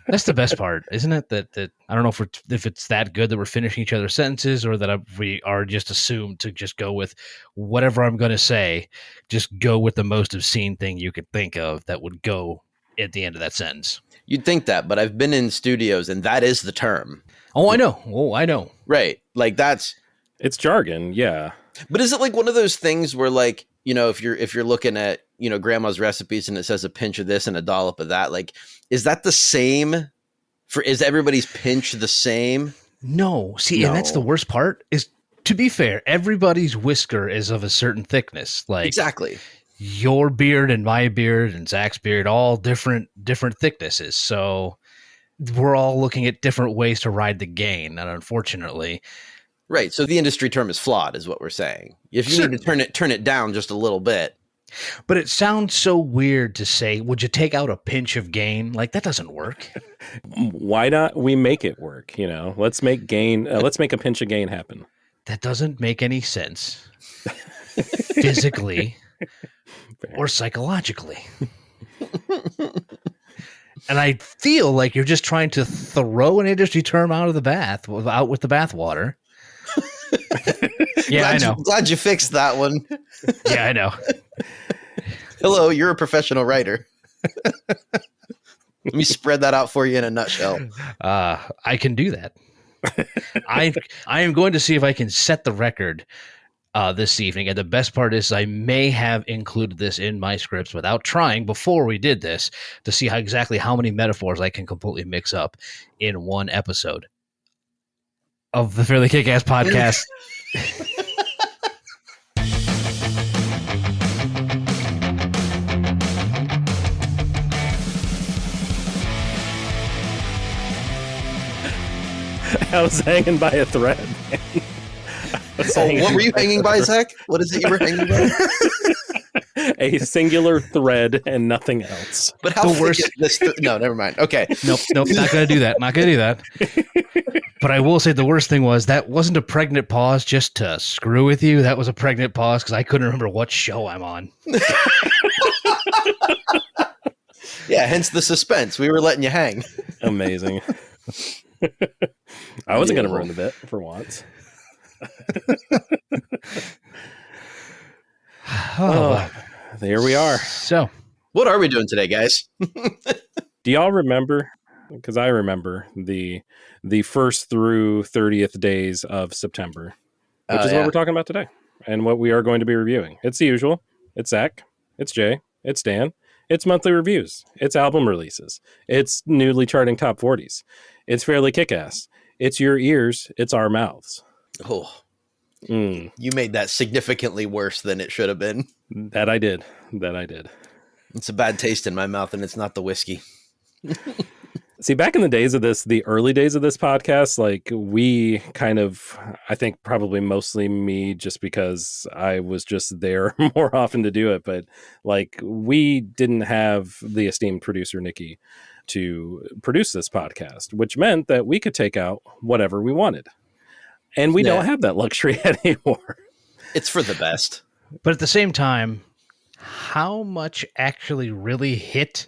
That's the best part, isn't it? That I don't know if it's that good that we're finishing each other's sentences, or that we are just assumed to just go with whatever I'm going to say. Just go with the most obscene thing you could think of that would go at the end of that sentence. You'd think that, but I've been in studios and that is the term. Oh, I know. Oh, I know. Right. Like it's jargon. Yeah. But is it like one of those things where, like, you know, if you're looking at, you know, grandma's recipes and it says a pinch of this and a dollop of that, like, is that the same is everybody's pinch the same? No. See, and that's the worst part is, to be fair, everybody's whisker is of a certain thickness. Like, exactly. Your beard and my beard and Zach's beard, all different thicknesses. So we're all looking at different ways to ride the gain. And unfortunately, right. So the industry term is flawed, is what we're saying. If you need to turn it down just a little bit. But it sounds so weird to say, would you take out a pinch of gain? Like, that doesn't work. Why not we make it work? You know, let's make gain. Let's make a pinch of gain happen. That doesn't make any sense physically or psychologically. And I feel like you're just trying to throw an industry term out with the bathwater. Yeah, I know. Glad you fixed that one. Yeah, I know. Hello, you're a professional writer. Let me spread that out for you in a nutshell. I can do that. I am going to see if I can set the record this evening. And the best part is I may have included this in my scripts without trying before we did this to see exactly how many metaphors I can completely mix up in one episode of the Fairly KickAss podcast. I was hanging by a thread. What were you hanging by, Zach? What is it you were hanging by? A singular thread and nothing else. But how the worst? No, never mind. Okay. Nope. Not gonna do that. Not gonna do that. But I will say the worst thing was that wasn't a pregnant pause just to screw with you. That was a pregnant pause because I couldn't remember what show I'm on. Yeah, hence the suspense. We were letting you hang. Amazing. I wasn't going to ruin the bit for once. There we are. So, what are we doing today, guys? Do y'all remember? Because I remember the first through 30th days of September, which is what we're talking about today, and what we are going to be reviewing. It's the usual. It's Zach. It's Jay. It's Dan. It's monthly reviews. It's album releases. It's newly charting top 40s. It's Fairly KickAss. It's your ears. It's our mouths. Oh, You made that significantly worse than it should have been. That I did. It's a bad taste in my mouth, and it's not the whiskey. See, back in the early days of this podcast, like we kind of, I think probably mostly me, just because I was just there more often to do it. But like we didn't have the esteemed producer, Nikki, to produce this podcast, which meant that we could take out whatever we wanted. And we don't have that luxury anymore. It's for the best. But at the same time, how much actually really hit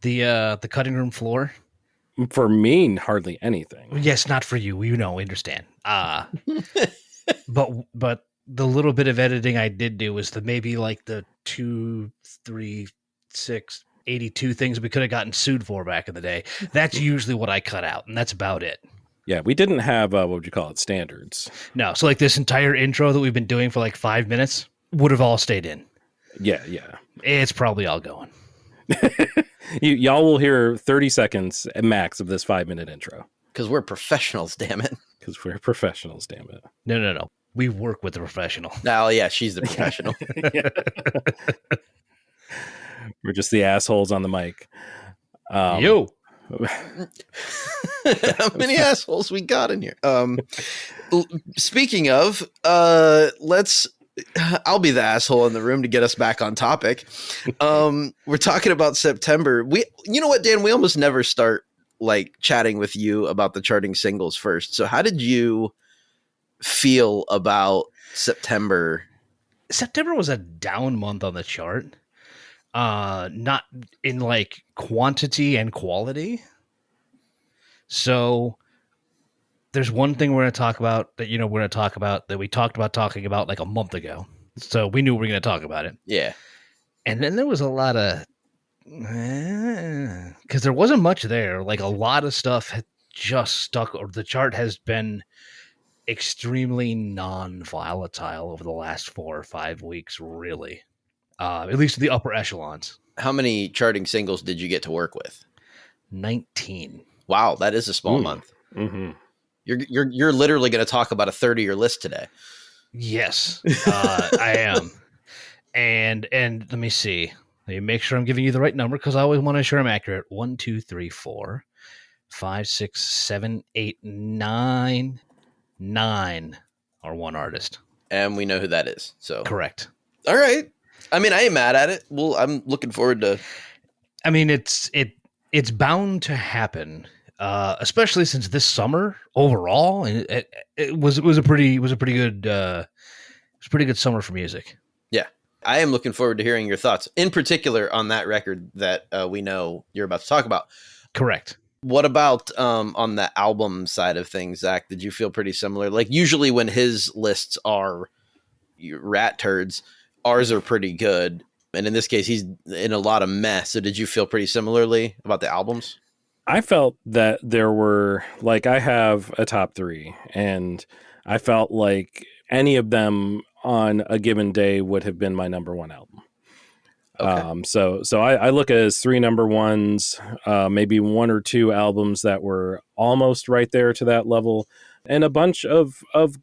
the cutting room floor? For me, hardly anything. Yes, not for you. You know, understand. But the little bit of editing I did do was maybe like the 2, 3, 6, 82 things we could have gotten sued for back in the day. That's usually what I cut out, and that's about it. Yeah, we didn't have, what would you call it, standards. No, so like this entire intro that we've been doing for like 5 minutes would have all stayed in. Yeah. It's probably all going. Y'all will hear 30 seconds at max of this 5-minute intro. Because we're professionals, damn it. No. We work with the professional. Oh, yeah, she's the professional. We're just the assholes on the mic. Yo. How many assholes we got in here? Speaking of, I'll be the asshole in the room to get us back on topic. We're talking about September. You know what, Dan? We almost never start like chatting with you about the charting singles first. So how did you feel about September? September was a down month on the chart. Not in like quantity and quality. So there's one thing we're going to talk about that, we're going to talk about that we talked about talking about like a month ago. So we knew we were going to talk about it. Yeah. And then there was a lot of, because there wasn't much there. Like a lot of stuff had just stuck, or the chart has been extremely non-volatile over the last 4 or 5 weeks, really. At least the upper echelons. How many charting singles did you get to work with? 19. Wow, that is a small month. Mm-hmm. You're literally going to talk about a third of your list today. Yes, I am. And let me see. Let me make sure I'm giving you the right number because I always want to ensure I'm accurate. 1, 2, 3, 4, 5, 6, 7, 8, 9. 9 are one artist. And we know who that is. So correct. All right. I mean, I ain't mad at it. Well, I'm looking forward to. I mean, it's bound to happen, especially since this summer overall, it was a pretty good summer for music. Yeah, I am looking forward to hearing your thoughts, in particular on that record that we know you're about to talk about. Correct. What about on the album side of things, Zach? Did you feel pretty similar? Like usually when his lists are rat turds, ours are pretty good. And in this case, he's in a lot of mess. So did you feel pretty similarly about the albums? I felt that there were, like, I have a top 3, and I felt like any of them on a given day would have been my number 1 album. Okay. So I look at it as 3 number 1s, maybe 1 or 2 albums that were almost right there to that level, and a bunch of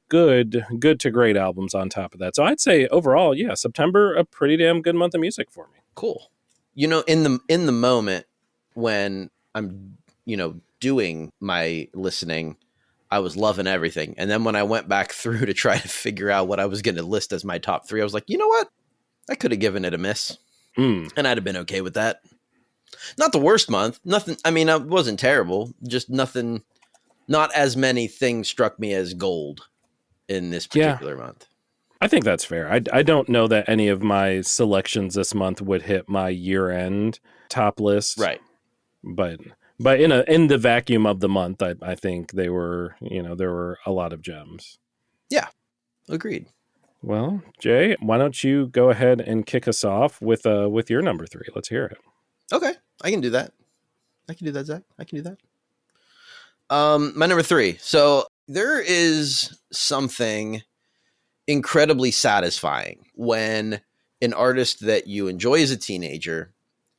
good to great albums on top of that. So I'd say overall, yeah, September, a pretty damn good month of music for me. Cool. In the moment when I'm, doing my listening, I was loving everything. And then when I went back through to try to figure out what I was going to list as my top 3, I was like, you know what? I could have given it a miss. And I'd have been okay with that. Not the worst month. Nothing. I mean, it wasn't terrible. Just nothing. Not as many things struck me as gold in this particular month. I think that's fair. I don't know that any of my selections this month would hit my year-end top list. Right. But in the vacuum of the month, I think they were, there were a lot of gems. Yeah. Agreed. Well, Jay, why don't you go ahead and kick us off with your number 3? Let's hear it. Okay, I can do that. Zach. I can do that. My number 3. So there is something incredibly satisfying when an artist that you enjoy as a teenager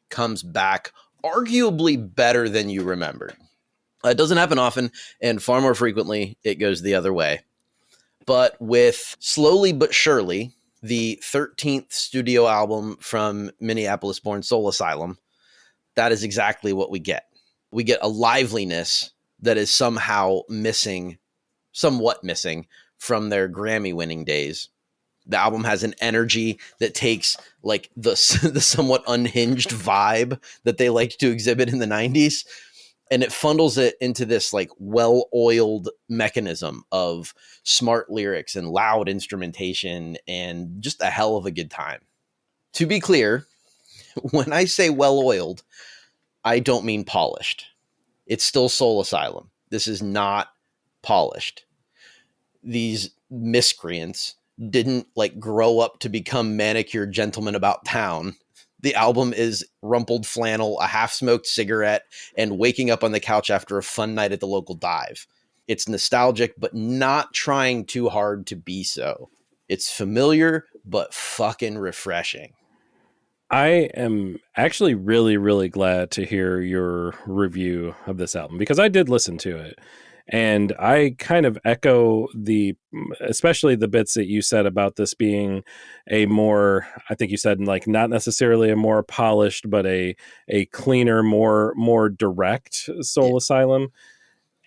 comes back arguably better than you remembered. It doesn't happen often, and far more frequently, it goes the other way. But with Slowly But Surely, the 13th studio album from Minneapolis-born Soul Asylum, that is exactly what we get. We get a liveliness that is somewhat missing from their Grammy-winning days. The album has an energy that takes like the somewhat unhinged vibe that they liked to exhibit in the 90s, and it funnels it into this like well-oiled mechanism of smart lyrics and loud instrumentation and just a hell of a good time. To be clear, when I say well-oiled, I don't mean polished. It's still Soul Asylum. This is not polished. These miscreants didn't like grow up to become manicured gentlemen about town. The album is rumpled flannel, a half-smoked cigarette, and waking up on the couch after a fun night at the local dive. It's nostalgic, but not trying too hard to be so. It's familiar, but fucking refreshing. I am actually really, really glad to hear your review of this album because I did listen to it. And I kind of echo especially the bits that you said about this being a more, I think you said like not necessarily a more polished, but a cleaner, more direct Soul Asylum.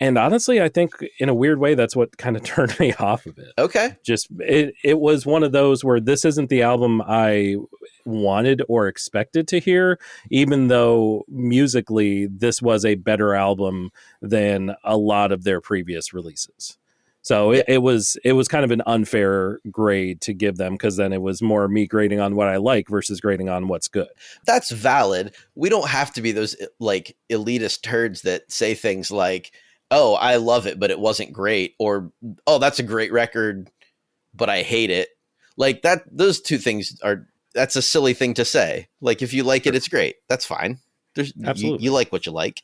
And honestly, I think in a weird way, that's what kind of turned me off of it. Okay. Just it was one of those where this isn't the album I wanted or expected to hear, even though musically this was a better album than a lot of their previous releases. So it was kind of an unfair grade to give them because then it was more me grading on what I like versus grading on what's good. That's valid. We don't have to be those like elitist turds that say things like, oh, I love it, but it wasn't great, or oh, that's a great record, but I hate it. Like that, those two things that's a silly thing to say. Like if you like it, it's great. That's fine. Absolutely. You like what you like.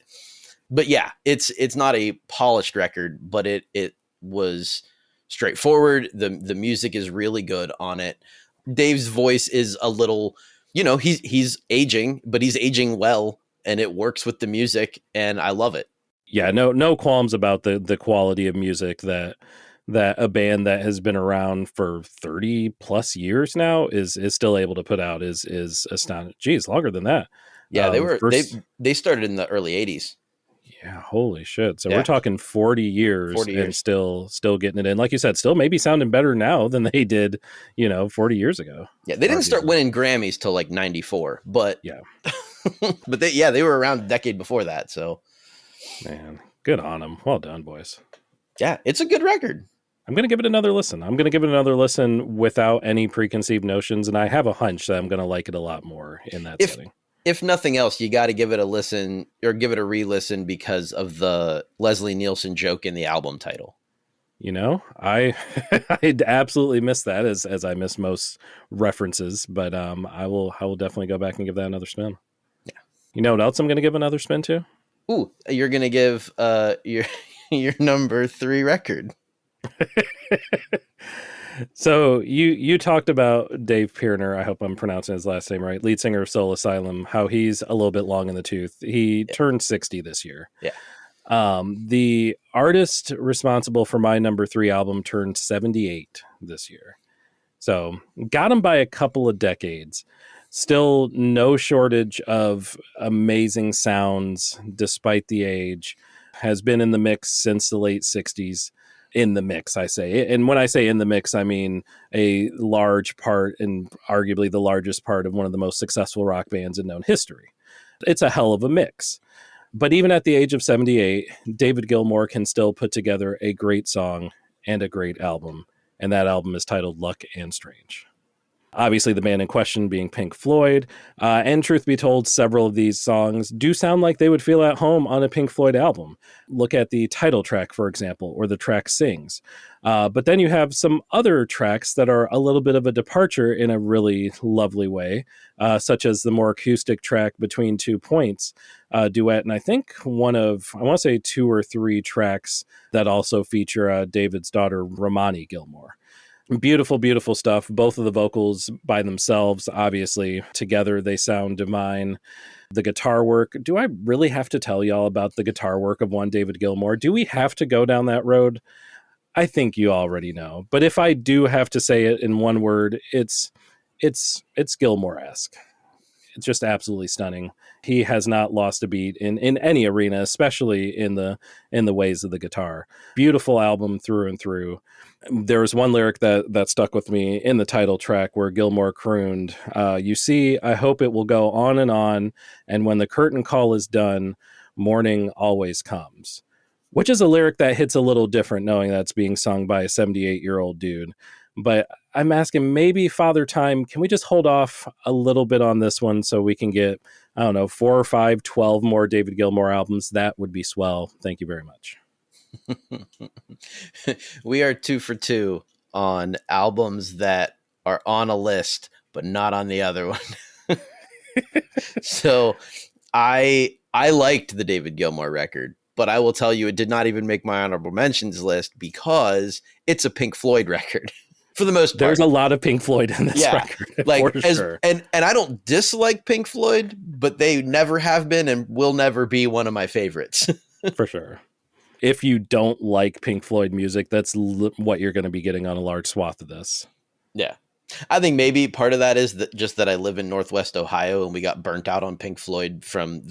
But yeah, it's not a polished record, but it was straightforward. The music is really good on it. Dave's voice is a little, he's aging, but he's aging well, and it works with the music, and I love it. Yeah, no qualms about the quality of music that a band that has been around for 30 plus years now is still able to put out is astonishing. Geez, longer than that. Yeah, they started in the early 80s. Yeah, holy shit. So Yeah. we're talking 40 years, 40 years. and still getting it in. Like you said, still maybe sounding better now than they did, 40 years ago. Yeah, they didn't start winning Grammys till like 94, but yeah. but they were around a decade before that, so Man, good on them. Well done, boys. Yeah, it's a good record. I'm going to give it another listen without any preconceived notions, and I have a hunch that I'm going to like it a lot more in that setting. If nothing else, you got to give it a listen, or give it a re-listen, because of the Leslie Nielsen joke in the album title. I I'd absolutely miss that, as I miss most references, but I will definitely go back and give that another spin. Yeah. You know what else I'm going to give another spin to? Ooh, you're going to give your number 3 record. So you talked about Dave Pirner, I hope I'm pronouncing his last name right, lead singer of Soul Asylum, how he's a little bit long in the tooth. He turned 60 this year. Yeah. The artist responsible for my number 3 album turned 78 this year. So got him by a couple of decades. Still no shortage of amazing sounds despite the age. Has been in the mix since the late 60s. In the mix, I say. And when I say in the mix, I mean a large part, and arguably the largest part, of one of the most successful rock bands in known history. It's a hell of a mix. But even at the age of 78, David Gilmour can still put together a great song and a great album. And that album is titled Luck and Strange. Obviously, the band in question being Pink Floyd. And truth be told, several of these songs do sound like they would feel at home on a Pink Floyd album. Look at the title track, for example, or the track Sings. But then you have some other tracks that are a little bit of a departure in a really lovely way, such as the more acoustic track Between 2 Points duet. And I think I want to say 2 or 3 tracks that also feature David's daughter, Romani Gilmour. Beautiful, beautiful stuff. Both of the vocals by themselves, obviously, together they sound divine. The guitar work. Do I really have to tell y'all about the guitar work of one David Gilmour? Do we have to go down that road? I think you already know. But if I do have to say it in one word, it's Gilmour-esque. It's just absolutely stunning. He has not lost a beat in any arena, especially in the ways of the guitar. Beautiful album through and through. There was one lyric that stuck with me in the title track where Gilmour crooned, "You see, I hope it will go on, and when the curtain call is done, morning always comes." Which is a lyric that hits a little different, knowing that's being sung by a 78-year-old dude. But I'm asking, maybe Father Time, can we just hold off a little bit on this one so we can get, 4 or 5, 12 more David Gilmour albums? That would be swell. Thank you very much. We are 2 for 2 on albums that are on a list, but not on the other one. So I liked the David Gilmour record, but I will tell you, it did not even make my honorable mentions list because it's a Pink Floyd record. For the most part. There's a lot of Pink Floyd in this record. Like, sure. And I don't dislike Pink Floyd, but they never have been and will never be one of my favorites. For sure. If you don't like Pink Floyd music, that's what you're going to be getting on a large swath of this. Yeah. I think maybe part of that is just that I live in Northwest Ohio and we got burnt out on Pink Floyd from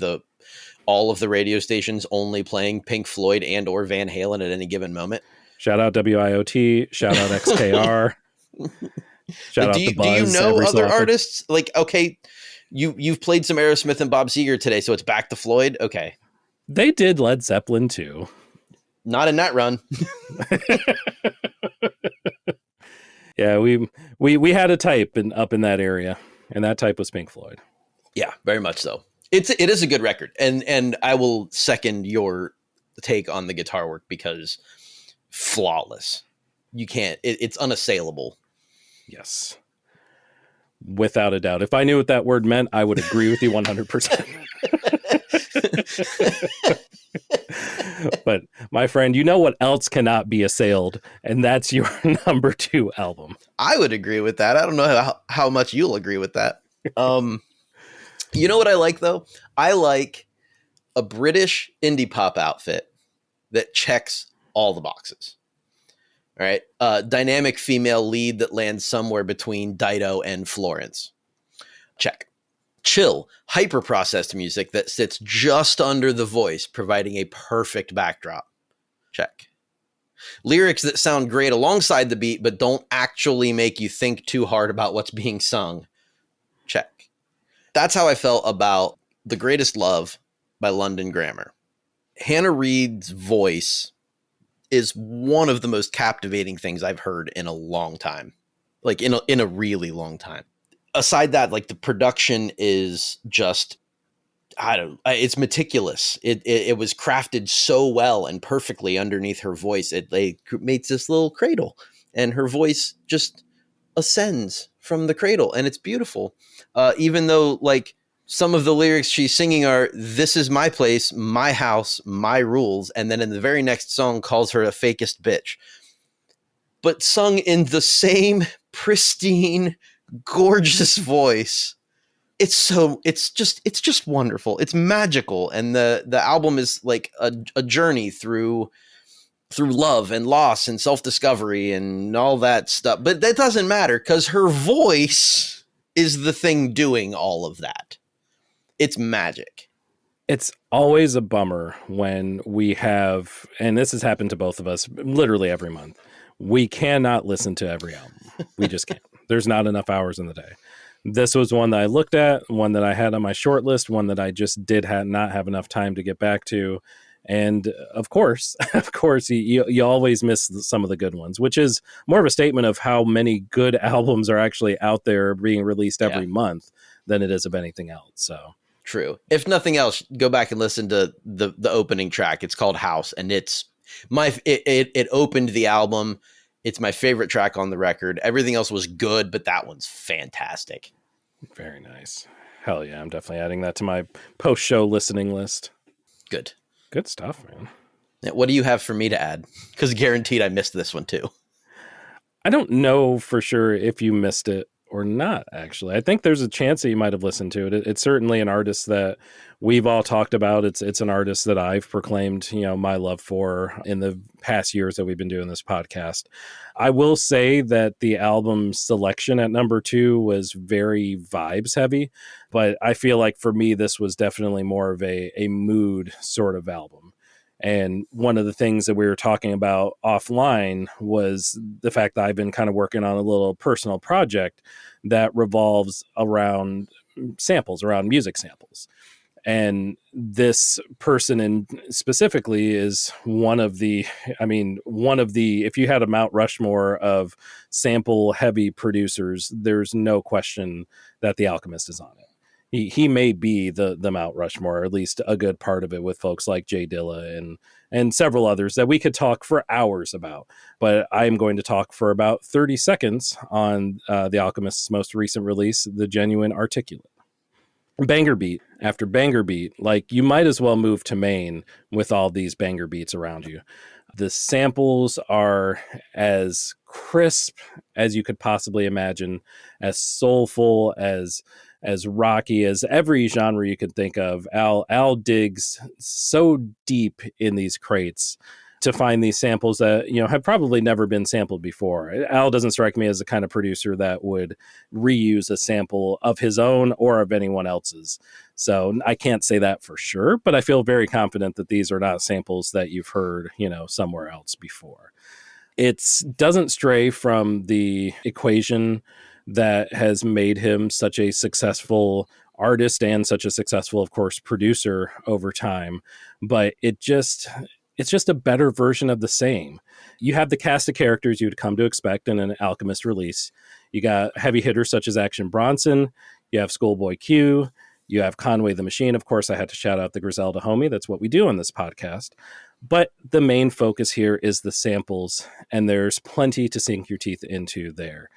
all of the radio stations only playing Pink Floyd and or Van Halen at any given moment. Shout out WIOT. Shout out XKR. Shout out The Buzz. Do you know other artists? Like, okay, you've played some Aerosmith and Bob Seger today, so it's back to Floyd. Okay, they did Led Zeppelin too. Not in that run. Yeah, we had a type up in that area, and that type was Pink Floyd. Yeah, very much so. It is a good record, and I will second your take on the guitar work because flawless. You can't, it's unassailable. Yes. Without a doubt. If I knew what that word meant, I would agree with you 100%. But my friend, you know what else cannot be assailed, and that's your number 2 album. I would agree with that. I don't know how much you'll agree with that. You know what I like, though? I like a British indie pop outfit that checks all the boxes. All right. Dynamic female lead that lands somewhere between Dido and Florence. Check. Chill, hyper-processed music that sits just under the voice, providing a perfect backdrop. Check. Lyrics that sound great alongside the beat, but don't actually make you think too hard about what's being sung. Check. That's how I felt about The Greatest Love by London Grammar. Hannah Reid's voice is one of the most captivating things I've heard in a long time. Like in a really long time. Aside that, like the production is just, it's meticulous. It was crafted so well and perfectly underneath her voice. They made this little cradle and her voice just ascends from the cradle and it's beautiful. Even though like some of the lyrics she's singing are, "This is my place, my house, my rules." And then in the very next song calls her a fakest bitch. But sung in the same pristine, gorgeous voice. It's just wonderful. It's magical. And the album is like a journey through love and loss and self-discovery and all that stuff. But that doesn't matter because her voice is the thing doing all of that. It's magic. It's always a bummer when we have, and this has happened to both of us literally every month, we cannot listen to every album. We just can't. There's not enough hours in the day. This was one that I looked at, one that I had on my short list, one that I just did not have enough time to get back to. And of course, you always miss some of the good ones, which is more of a statement of how many good albums are actually out there being released every month than it is of anything else. So true. If nothing else, go back and listen to the opening track. It's called House, and it opened the album. It's my favorite track on the record. Everything else was good, but that one's fantastic. Very nice. Hell yeah, I'm definitely adding that to my post-show listening list. Good stuff, man. What do you have for me to add? Because guaranteed I missed this one too. I don't know for sure if you missed it or not, actually. I think there's a chance that you might have listened to it. It's certainly an artist that we've all talked about. It's an artist that I've proclaimed, my love for in the past years that we've been doing this podcast. I will say that the album selection at number 2 was very vibes heavy, but I feel like for me, this was definitely more of a mood sort of album. And one of the things that we were talking about offline was the fact that I've been kind of working on a little personal project that revolves around samples, around music samples. And this person specifically is one of the, if you had a Mount Rushmore of sample heavy producers, there's no question that The Alchemist is on it. He may be the Mount Rushmore, or at least a good part of it, with folks like Jay Dilla and several others that we could talk for hours about. But I'm going to talk for about 30 seconds on The Alchemist's most recent release, The Genuine Articulate. Banger beat after banger beat, like you might as well move to Maine with all these banger beats around you. The samples are as crisp as you could possibly imagine, as soulful, as rocky as every genre you could think of. Al digs so deep in these crates to find these samples that, have probably never been sampled before. Al doesn't strike me as the kind of producer that would reuse a sample of his own or of anyone else's. So I can't say that for sure, but I feel very confident that these are not samples that you've heard, somewhere else before. It doesn't stray from the equation that has made him such a successful artist and such a successful, of course, producer over time. But it's just a better version of the same. You have the cast of characters you would come to expect in an Alchemist release. You got heavy hitters such as Action Bronson. You have Schoolboy Q. You have Conway the Machine. Of course, I had to shout out the Griselda homie. That's what we do on this podcast. But the main focus here is the samples, and there's plenty to sink your teeth into there.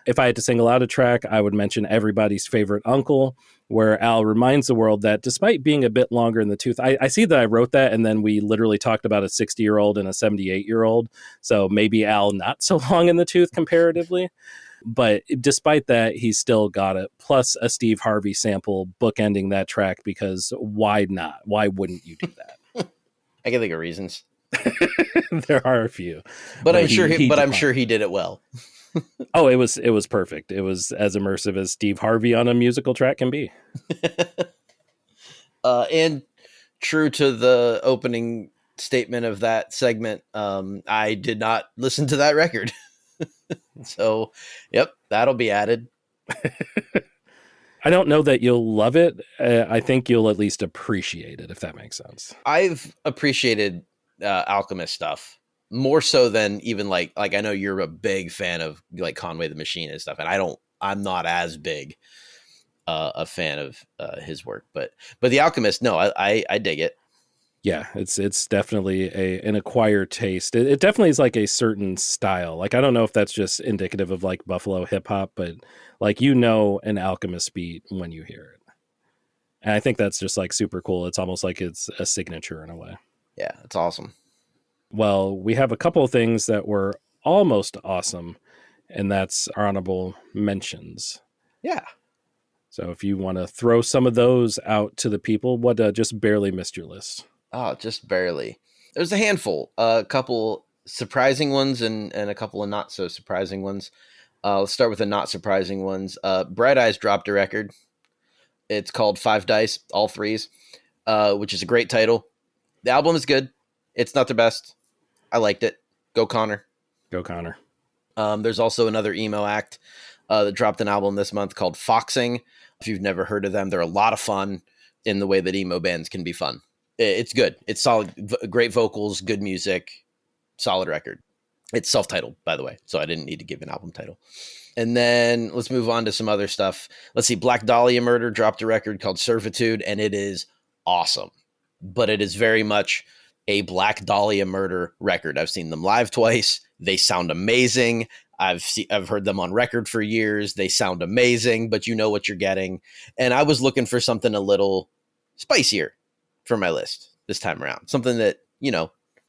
If I had to single out a track, I would mention Everybody's Favorite Uncle, where Al reminds the world that despite being a bit longer in the tooth, I see that I wrote that, and then we literally talked about a 60-year-old and a 78-year-old. So maybe Al not so long in the tooth comparatively. But despite that, he's still got it. Plus a Steve Harvey sample bookending that track, because why not? Why wouldn't you do that? I can think of reasons, There are a few, but I'm sure he did it well. Oh, it was perfect. It was as immersive as Steve Harvey on a musical track can be. And true to the opening statement of that segment, I did not listen to that record. So, yep, that'll be added. I don't know that you'll love it. I think you'll at least appreciate it, if that makes sense. I've appreciated Alchemist stuff more so than even like I know you're a big fan of like Conway the Machine and stuff, and I'm not as big a fan of his work, but the Alchemist, no, I dig it. Yeah, it's definitely an acquired taste. It definitely is like a certain style. Like, I don't know if that's just indicative of like Buffalo hip hop, but like, an Alchemist beat when you hear it. And I think that's just like super cool. It's almost like it's a signature in a way. Yeah, it's awesome. Well, we have a couple of things that were almost awesome, and that's honorable mentions. Yeah. So if you want to throw some of those out to the people, what just barely missed your list? Oh, just barely. There's a handful, a couple surprising ones and a couple of not so surprising ones. Let's start with the not surprising ones. Bright Eyes dropped a record. It's called Five Dice, All Threes, which is a great title. The album is good. It's not the best. I liked it. Go Connor. Go Connor. There's also another emo act that dropped an album this month called Foxing. If you've never heard of them, they're a lot of fun in the way that emo bands can be fun. It's good. It's solid. Great vocals, good music, solid record. It's self-titled, by the way, so I didn't need to give an album title. And then let's move on to some other stuff. Let's see. Black Dahlia Murder dropped a record called Servitude, and it is awesome. But it is very much a Black Dahlia Murder record. I've seen them live twice. They sound amazing. I've heard them on record for years. They sound amazing, but you know what you're getting. And I was looking for something a little spicier for my list this time around. Something that,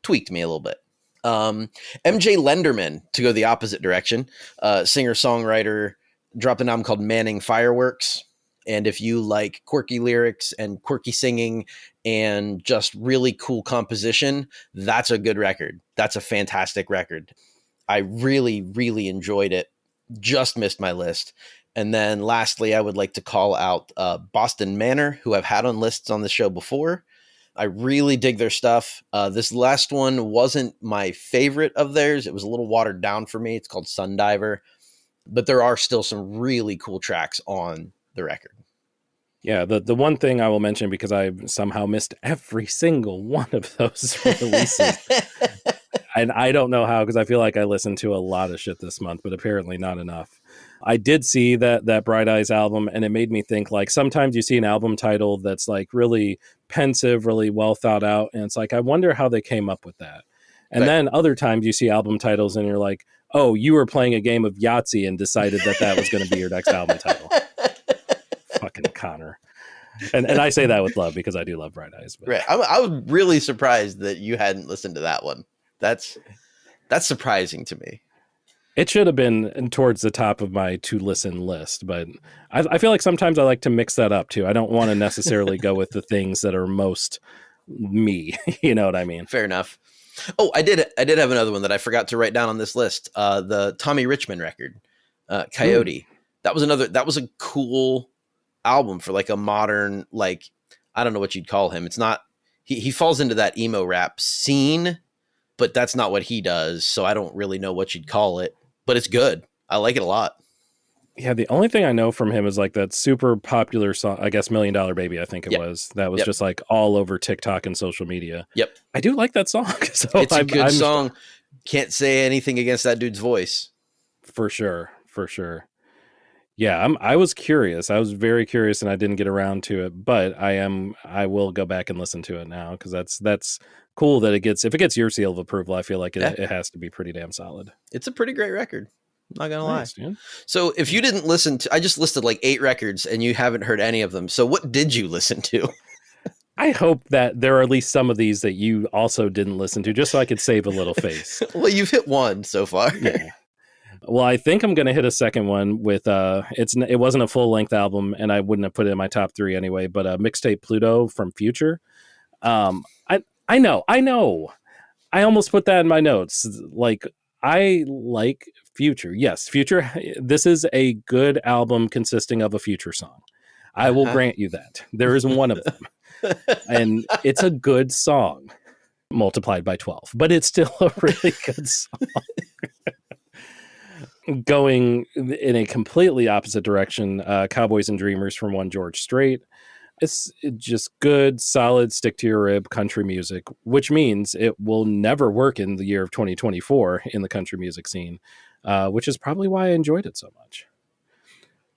tweaked me a little bit. MJ Lenderman, to go the opposite direction, singer-songwriter, dropped an album called Manning Fireworks. And if you like quirky lyrics and quirky singing and just really cool composition, that's a good record. That's a fantastic record. I really, really enjoyed it. Just missed my list. And then lastly, I would like to call out Boston Manor, who I've had on lists on the show before. I really dig their stuff. This last one wasn't my favorite of theirs. It was a little watered down for me. It's called Sundiver. But there are still some really cool tracks on the record. Yeah, the one thing I will mention, because I somehow missed every single one of those releases. And I don't know how, because I feel like I listened to a lot of shit this month, but apparently not enough. I did see that Bright Eyes album, and it made me think, like, sometimes you see an album title that's like really pensive, really well thought out, and it's like, I wonder how they came up with that. And then other times you see album titles and you're like, oh, you were playing a game of Yahtzee and decided that was going to be your next album title. Fucking Connor. And I say that with love, because I do love Bright Eyes. But. Right. I was really surprised that you hadn't listened to that one. That's surprising to me. It should have been towards the top of my to listen list, but I feel like sometimes I like to mix that up too. I don't want to necessarily go with the things that are most me. You know what I mean? Fair enough. Oh, I did have another one that I forgot to write down on this list. The Tommy Richmond record, Coyote. That was a cool album for like a modern, like, I don't know what you'd call him. It's not, he falls into that emo rap scene, but that's not what he does. So I don't really know what you'd call it, but it's good. I like it a lot. Yeah. The only thing I know from him is like that super popular song, I guess $1 Million Baby, I think it was. That was just like all over TikTok and social media. Yep. I do like that song. So it's a good song. Can't say anything against that dude's voice. For sure. For sure. Yeah, I was curious. I was very curious, and I didn't get around to it. But I will go back and listen to it now because that's cool that it gets, if it gets your seal of approval. I feel like Yeah. it has to be pretty damn solid. It's a pretty great record. Not gonna Nice, lie. dude. So if you didn't listen to, I just listed like 8 records and you haven't heard any of them. So what did you listen to? I hope that there are at least some of these that you also didn't listen to, just so I could save a little face. Well, you've hit one so far. Yeah. Well, I think I'm going to hit a second one with it wasn't a full length album, and I wouldn't have put it in my top 3 anyway. But mixtape Pluto from Future. I know. I almost put that in my notes. Like, I like Future. Yes, Future. This is a good album consisting of a Future song. I will grant you that. There is one of them, and it's a good song multiplied by 12, but it's still a really good song. Going in a completely opposite direction, Cowboys and Dreamers from One George Strait. It's just good, solid, stick to your rib country music, which means it will never work in the year of 2024 in the country music scene, which is probably why I enjoyed it so much.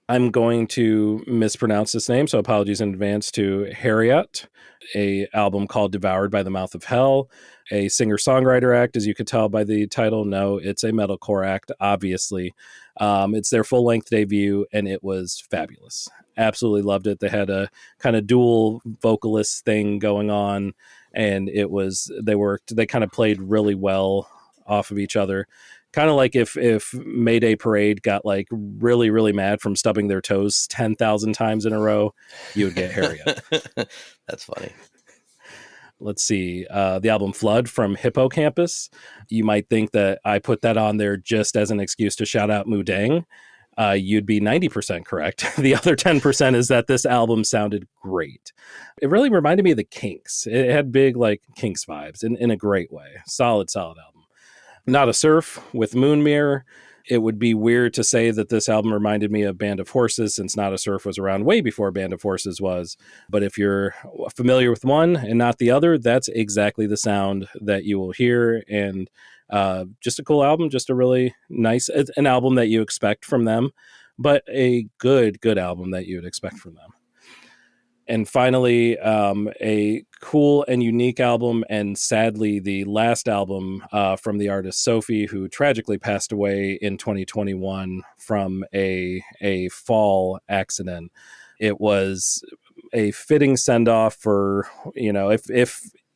I'm going to mispronounce this name, so apologies in advance to Harriet, a album called Devoured by the Mouth of Hell, a singer-songwriter act, as you could tell by the title. No, it's a metalcore act, obviously. It's their full-length debut, and it was fabulous. Absolutely loved it. They had a kind of dual vocalist thing going on, and they kind of played really well off of each other. Kind of like if Mayday Parade got like really, really mad from stubbing their toes 10,000 times in a row, you would get Harriet. That's funny. Let's see. The album Flood from Hippocampus. You might think that I put that on there just as an excuse to shout out Mudang. You'd be 90% correct. The other 10% is that this album sounded great. It really reminded me of the Kinks. It had big like Kinks vibes in a great way. Solid album. Not a Surf with Moon Mirror. It would be weird to say that this album reminded me of Band of Horses, since Not a Surf was around way before Band of Horses was. But if you're familiar with one and not the other, that's exactly the sound that you will hear. And just a cool album, just a really nice, an album that you expect from them, but a good album that you would expect from them. And finally, a cool and unique album, and sadly, the last album from the artist Sophie, who tragically passed away in 2021 from a fall accident. It was a fitting send-off for,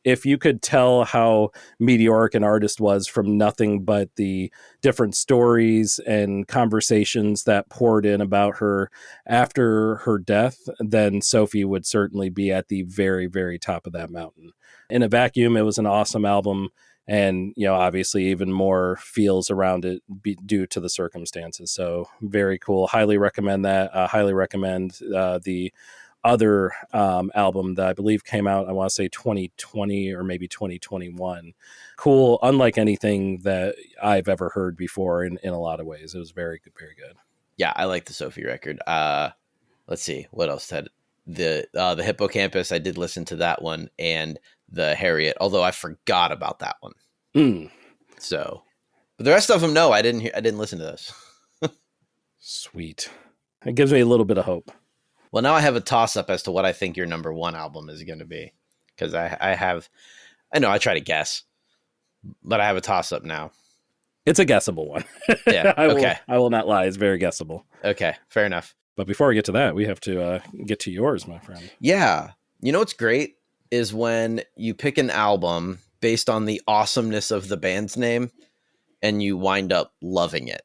if you could tell how meteoric an artist was from nothing but the different stories and conversations that poured in about her after her death, then Sophie would certainly be at the very, very top of that mountain. In a vacuum, it was an awesome album. And, obviously even more feels around it due to the circumstances. So very cool. Highly recommend that. Highly recommend the other album that I believe came out, I want to say 2020 or maybe 2021. Cool, unlike anything that I've ever heard before in a lot of ways. It was very good, very good. Yeah, I like the Sophie record. Let's see, what else had the Hippocampus. I did listen to that one, and the Harriet, although I forgot about that one. So, but the rest of them, no, I didn't listen to those. Sweet. It gives me a little bit of hope. Well, now I have a toss-up as to what I think your number 1 album is going to be. Because I know I try to guess, but I have a toss-up now. It's a guessable one. Yeah, okay. I will not lie. It's very guessable. Okay, fair enough. But before we get to that, we have to get to yours, my friend. Yeah. You know what's great is when you pick an album based on the awesomeness of the band's name and you wind up loving it.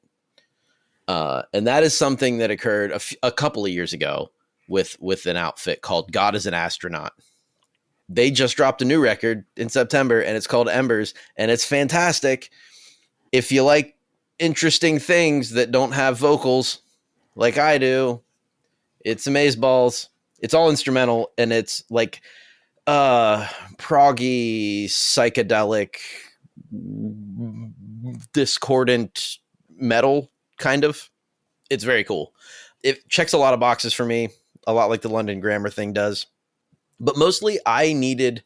And that is something that occurred a couple of years ago with an outfit called God is an Astronaut. They just dropped a new record in September, and it's called Embers, and it's fantastic. If you like interesting things that don't have vocals like I do, it's amazeballs. It's all instrumental, and it's like proggy, psychedelic, discordant metal kind of. It's very cool. It checks a lot of boxes for me, a lot like the London Grammar thing does. But mostly I needed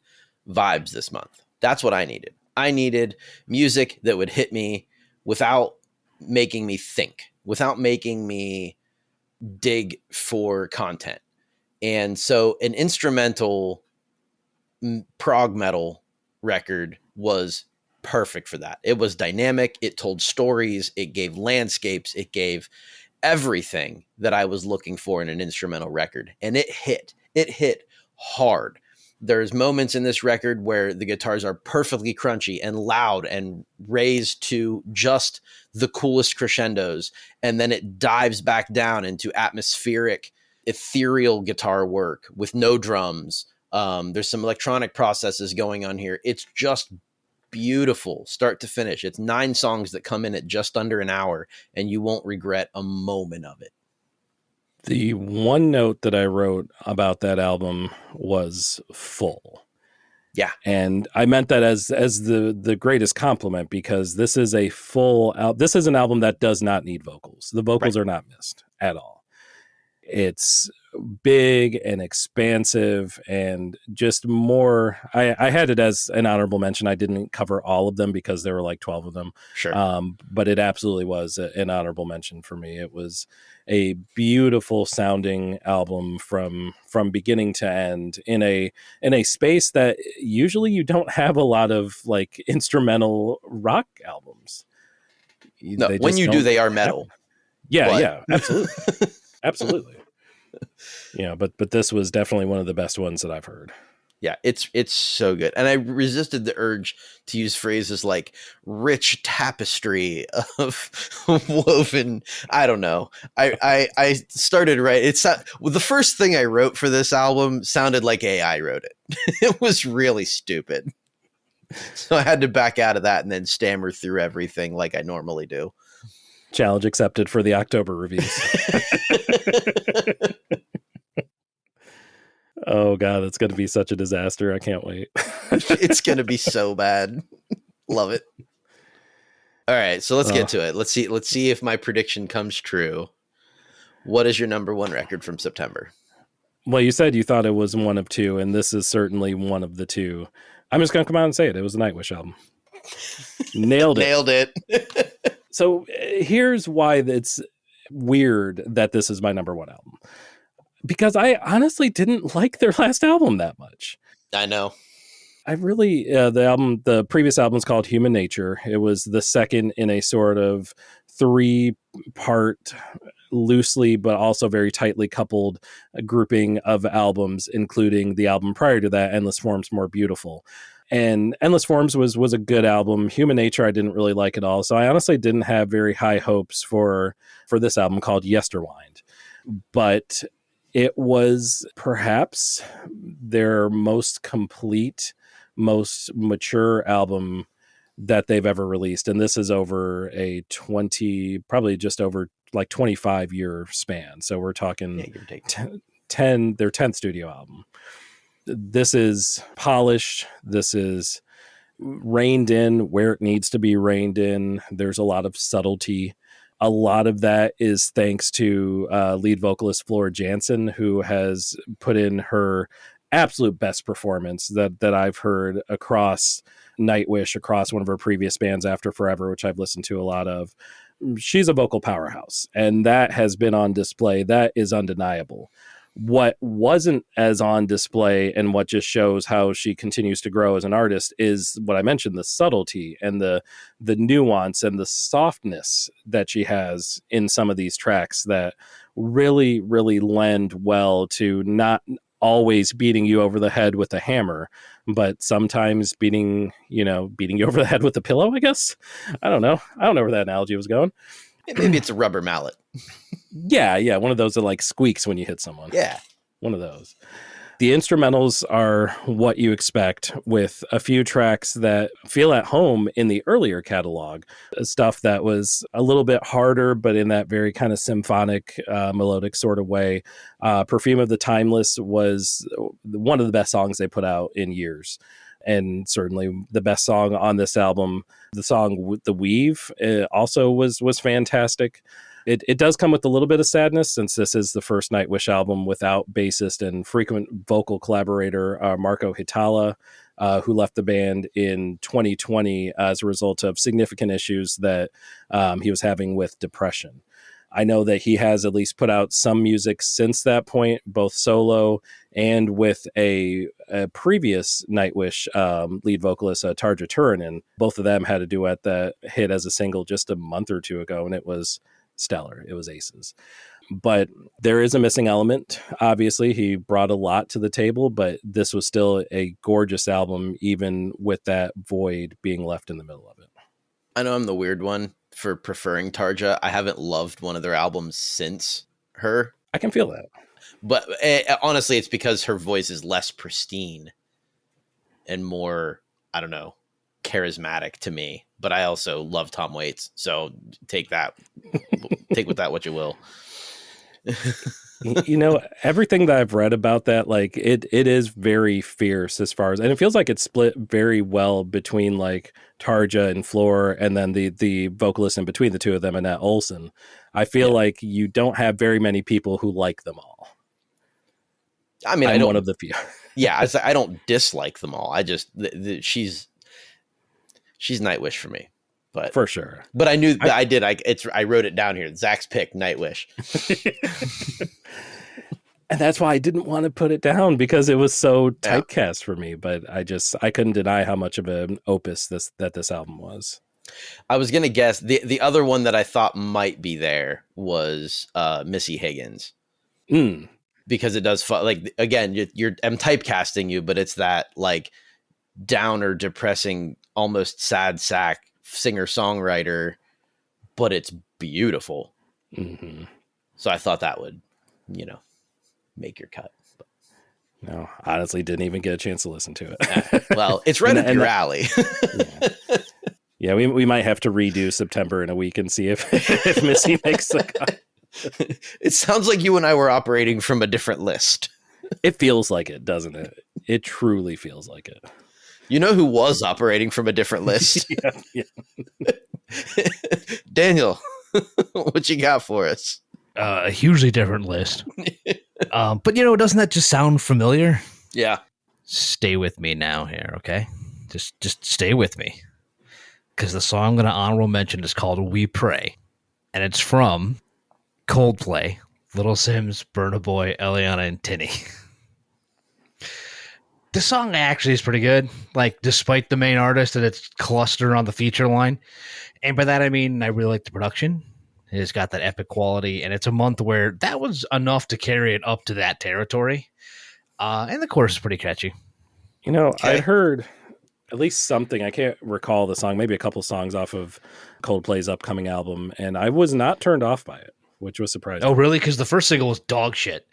vibes this month. That's what I needed. I needed music that would hit me without making me think, without making me dig for content. And so an instrumental prog metal record was perfect for that. It was dynamic. It told stories. It gave landscapes. It gave everything that I was looking for in an instrumental record. And it hit. It hit hard. There's moments in this record where the guitars are perfectly crunchy and loud and raised to just the coolest crescendos. And then it dives back down into atmospheric, ethereal guitar work with no drums. There's some electronic processes going on here. It's just beautiful start to finish. It's 9 songs that come in at just under an hour, and you won't regret a moment of it. The one note that I wrote about that album was full. Yeah. And I meant that as the greatest compliment, because this is a full this is an album that does not need vocals. The vocals are not missed at all. It's big and expansive and just more. I had it as an honorable mention. I didn't cover all of them because there were like 12 of them. Sure. But it absolutely was an honorable mention for me. It was a beautiful sounding album from beginning to end in a space that usually you don't have a lot of like instrumental rock albums. No, when you do, they are metal. Yeah, absolutely. Absolutely. Yeah, but this was definitely one of the best ones that I've heard. Yeah, it's so good. And I resisted the urge to use phrases like rich tapestry of woven. I don't know. I started right. The first thing I wrote for this album sounded like AI wrote it. It was really stupid. So I had to back out of that and then stammer through everything like I normally do. Challenge accepted for the October reviews. Oh God, it's going to be such a disaster. I can't wait. It's going to be so bad. Love it. All right, so let's get to it. Let's see if my prediction comes true. What is your number 1 record from September? Well, you said you thought it was one of 2, and this is certainly one of the 2. I'm just going to come out and say it. It was a Nightwish album. Nailed it. Nailed it. So here's why it's weird that this is my number 1 album. Because I honestly didn't like their last album that much. I know. I really, the previous album is called Human Nature. It was the second in a sort of 3-part, loosely but also very tightly coupled grouping of albums, including the album prior to that, Endless Forms More Beautiful. And Endless Forms was a good album. Human Nature I didn't really like at all. So I honestly didn't have very high hopes for this album called Yesterwind. But it was perhaps their most complete, most mature album that they've ever released. And this is over a probably just over like 25-year span. So we're talking 10, their 10th studio album. This is polished. This is reined in where it needs to be reined in. There's a lot of subtlety. A lot of that is thanks to lead vocalist Flora Jansen, who has put in her absolute best performance that I've heard across Nightwish, across one of her previous bands, After Forever, which I've listened to a lot of. She's a vocal powerhouse, and that has been on display. That is undeniable. What wasn't as on display and what just shows how she continues to grow as an artist is what I mentioned, the subtlety and the nuance and the softness that she has in some of these tracks that really, really lend well to not always beating you over the head with a hammer, but sometimes beating you over the head with a pillow, I guess. I don't know where that analogy was going. Maybe it's a rubber mallet. Yeah. One of those that like squeaks when you hit someone. Yeah. One of those. The instrumentals are what you expect, with a few tracks that feel at home in the earlier catalog. Stuff that was a little bit harder, but in that very kind of symphonic, melodic sort of way. Perfume of the Timeless was one of the best songs they put out in years. And certainly the best song on this album. The song The Weave also was fantastic. It does come with a little bit of sadness, since this is the first Nightwish album without bassist and frequent vocal collaborator Marco Hitala, who left the band in 2020 as a result of significant issues that he was having with depression. I know that he has at least put out some music since that point, both solo and with a previous Nightwish lead vocalist, Tarja Turunen. Both of them had a duet that hit as a single just a month or two ago, and it was stellar. It was aces. But there is a missing element. Obviously, he brought a lot to the table, but this was still a gorgeous album, even with that void being left in the middle of it. I know I'm the weird one for preferring Tarja. I haven't loved one of their albums since her. I can feel that. But honestly, it's because her voice is less pristine and more, I don't know, charismatic to me. But I also love Tom Waits. So take with that what you will. You know, everything that I've read about that, like it is very fierce as far as, and it feels like it's split very well between like Tarja and Floor, and then the vocalist in between the two of them, Annette Olson. I feel like you don't have very many people who like them all. I mean, I'm one of the few. Yeah, I don't dislike them all. I just she's Nightwish for me. But for sure. But I knew that I wrote it down here. Zach's pick, Nightwish. And that's why I didn't want to put it down, because it was so typecast for me. But I couldn't deny how much of an opus this album was. I was gonna guess the other one that I thought might be there was Missy Higgins. Because it does like, again, I'm typecasting you, but it's that like downer, depressing, almost sad sack singer-songwriter, but it's beautiful. Mm-hmm. So I thought that would, make your cut. But. No, honestly, didn't even get a chance to listen to it. Well, it's right up your alley. Yeah, we might have to redo September in a week and see if Missy makes the cut. It sounds like you and I were operating from a different list. It feels like it, doesn't it? It truly feels like it. You know who was operating from a different list? Yeah. Daniel, what you got for us? A hugely different list. But doesn't that just sound familiar? Yeah. Stay with me now here, okay? Just stay with me. Because the song I'm going to honorable mention is called We Pray. And it's from Coldplay, Little Sims, Burna Boy, Eliana, and Tinny. The song actually is pretty good, like despite the main artist and its cluster on the feature line. And by that, I mean, I really like the production. It's got that epic quality, and it's a month where that was enough to carry it up to that territory. And the chorus is pretty catchy. I heard at least something. I can't recall the song, maybe a couple songs off of Coldplay's upcoming album, and I was not turned off by it, which was surprising. Oh, really? Because the first single was dog shit.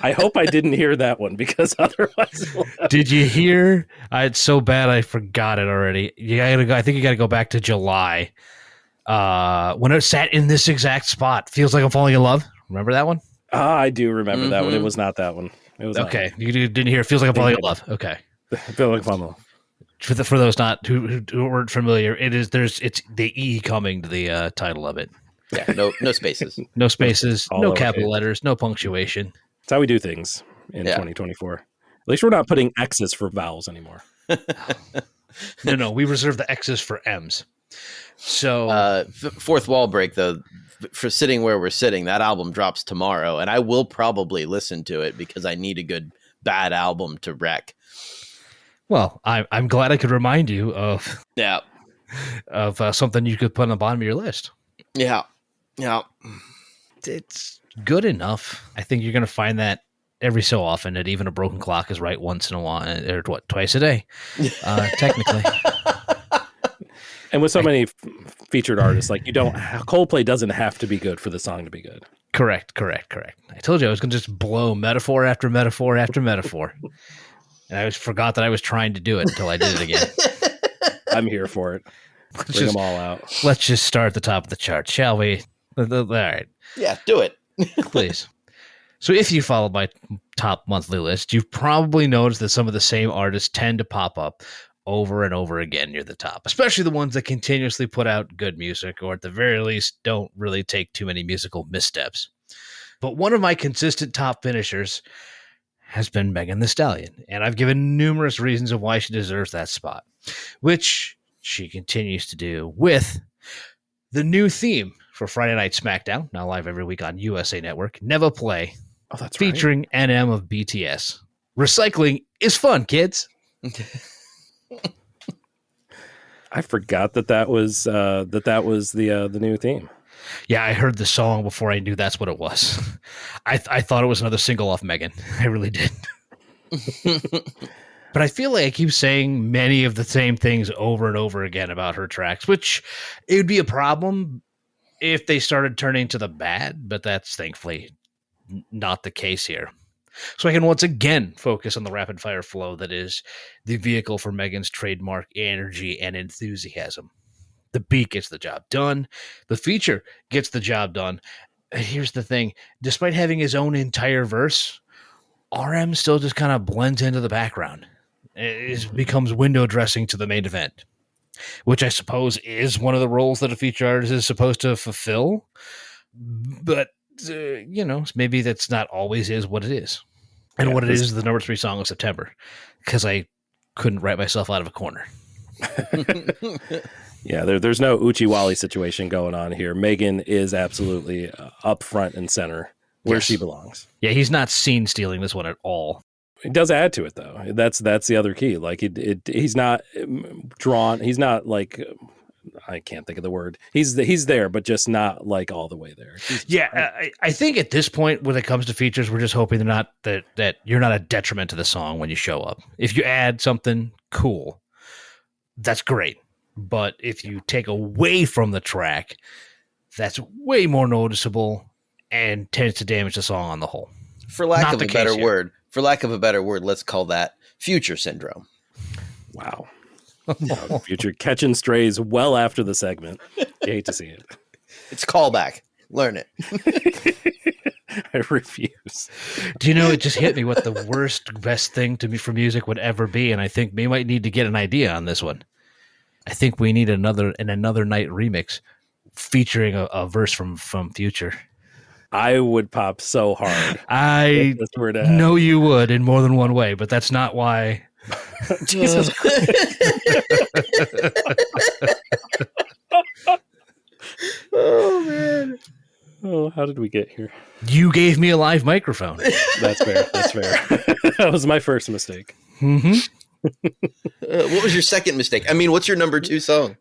I hope I didn't hear that one, because otherwise... Did you hear? It's so bad I forgot it already. I think you got to go back to July. When it sat in this exact spot. Feels like I'm falling in love. Remember that one? I do remember that one. It was not that one. It was okay. You didn't hear Feels Like I'm falling in love. Okay. Feel like I'm falling in love. For those not who weren't familiar, it's the E coming to the title of it. Yeah, no spaces. No spaces, All no lowercase. capital letters, no punctuation. That's how we do things in 2024. At least we're not putting X's for vowels anymore. No, we reserve the X's for M's. So fourth wall break, though, for sitting where we're sitting, that album drops tomorrow, and I will probably listen to it because I need a good bad album to wreck. Well, I'm glad I could remind you of something you could put on the bottom of your list. Yeah. It's good enough. I think you're going to find that every so often that even a broken clock is right once in a while, or twice a day, technically. And with so many featured artists, like Coldplay doesn't have to be good for the song to be good. Correct. I told you I was going to just blow metaphor after metaphor after metaphor. And I forgot that I was trying to do it until I did it again. I'm here for it. Bring them all out. Let's just start at the top of the chart, shall we? All right. Yeah, do it. Please. So if you follow my top monthly list, you've probably noticed that some of the same artists tend to pop up over and over again near the top, especially the ones that continuously put out good music, or at the very least don't really take too many musical missteps. But one of my consistent top finishers has been Megan Thee Stallion, and I've given numerous reasons of why she deserves that spot, which she continues to do with The new theme for Friday Night SmackDown, now live every week on USA Network, Never Play, Oh, that's featuring NM of BTS. Recycling is fun, kids. I forgot that was the new theme. Yeah, I heard the song before I knew that's what it was. I thought it was another single off Megan. I really did. But I feel like I keep saying many of the same things over and over again about her tracks, which it would be a problem if they started turning to the bad, but that's thankfully not the case here. So I can once again focus on the rapid fire flow that is the vehicle for Megan's trademark energy and enthusiasm. The beat gets the job done. The feature gets the job done. And here's the thing. Despite having his own entire verse, RM still just kind of blends into the background. It becomes window dressing to the main event, which I suppose is one of the roles that a feature artist is supposed to fulfill. But, maybe that's not always is what it is. And what it is the number 3 song of September, because I couldn't write myself out of a corner. Yeah, there's no Uchiwali situation going on here. Megan is absolutely up front and center where she belongs. Yeah, he's not scene stealing this one at all. It does add to it, though. That's the other key. Like he's not drawn. He's not like I can't think of the word. He's there, but just not like all the way there. I think at this point, when it comes to features, we're just hoping they're not that you're not a detriment to the song when you show up. If you add something cool, that's great. But if you take away from the track, that's way more noticeable and tends to damage the song on the whole. For lack of a better word, let's call that future syndrome. Wow. Future catching strays well after the segment. You hate to see it. It's callback. Learn it. I refuse. Do you know, it just hit me what the best thing to me for music would ever be, and I think we might need to get an idea on this one. I think we need another night remix featuring a verse from Future. I would pop so hard. I know you would in more than one way, but that's not why. Jesus Christ. Oh, man. Oh, how did we get here? You gave me a live microphone. That's fair. That was my first mistake. Mm-hmm. What was your second mistake? I mean, what's your number 2 song?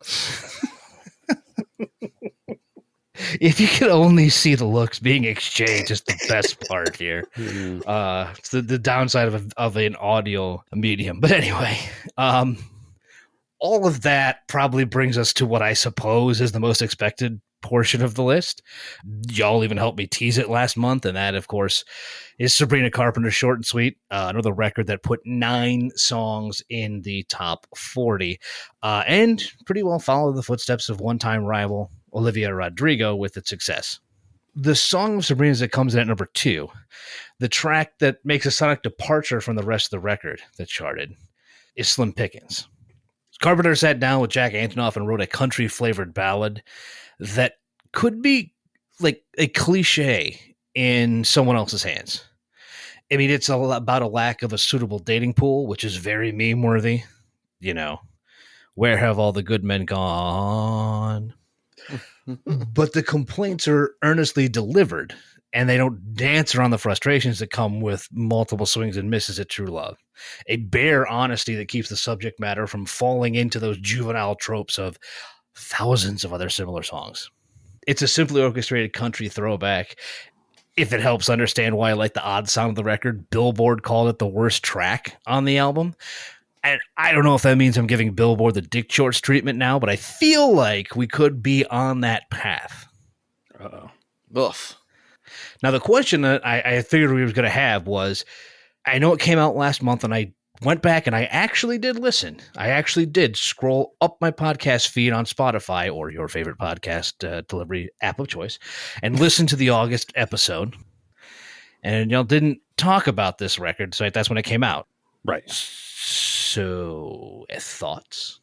If you could only see the looks being exchanged, is the best part here. It's the downside of an audio medium. But anyway, all of that probably brings us to what I suppose is the most expected portion of the list. Y'all even helped me tease it last month, and that, of course, is Sabrina Carpenter's Short and Sweet, another record that put 9 songs in the top 40, and pretty well followed the footsteps of one-time rival Olivia Rodrigo with its success. The song of Sabrina's that comes in at number 2, the track that makes a sonic departure from the rest of the record that charted, is Slim Pickens. Carpenter sat down with Jack Antonoff and wrote a country-flavored ballad that could be like a cliche in someone else's hands. I mean, it's about a lack of a suitable dating pool, which is very meme-worthy. Where have all the good men gone? But the complaints are earnestly delivered, and they don't dance around the frustrations that come with multiple swings and misses at true love. A bare honesty that keeps the subject matter from falling into those juvenile tropes of thousands of other similar songs. It's a simply orchestrated country throwback. If it helps understand why I like the odd sound of the record, Billboard called it the worst track on the album. And I don't know if that means I'm giving Billboard the Dick Shorts treatment now, but I feel like we could be on that path. Uh-oh. Oof. Now, the question that I figured we were going to have was, I know it came out last month, and I went back and I actually did listen. I actually did scroll up my podcast feed on Spotify or your favorite podcast delivery app of choice and listen to the August episode. And y'all didn't talk about this record, so that's when it came out. Right. So, thoughts?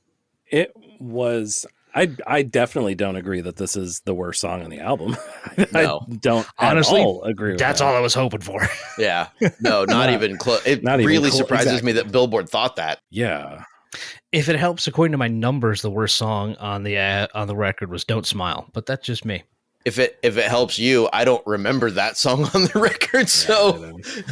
It was... I definitely don't agree that this is the worst song on the album. No. I don't honestly agree with that's that. all I was hoping for. Yeah. No, not even close. It really surprises me that Billboard thought that. Yeah. If it helps, according to my numbers, the worst song on the record was "Don't Smile," but that's just me. If it helps you, I don't remember that song on the record, so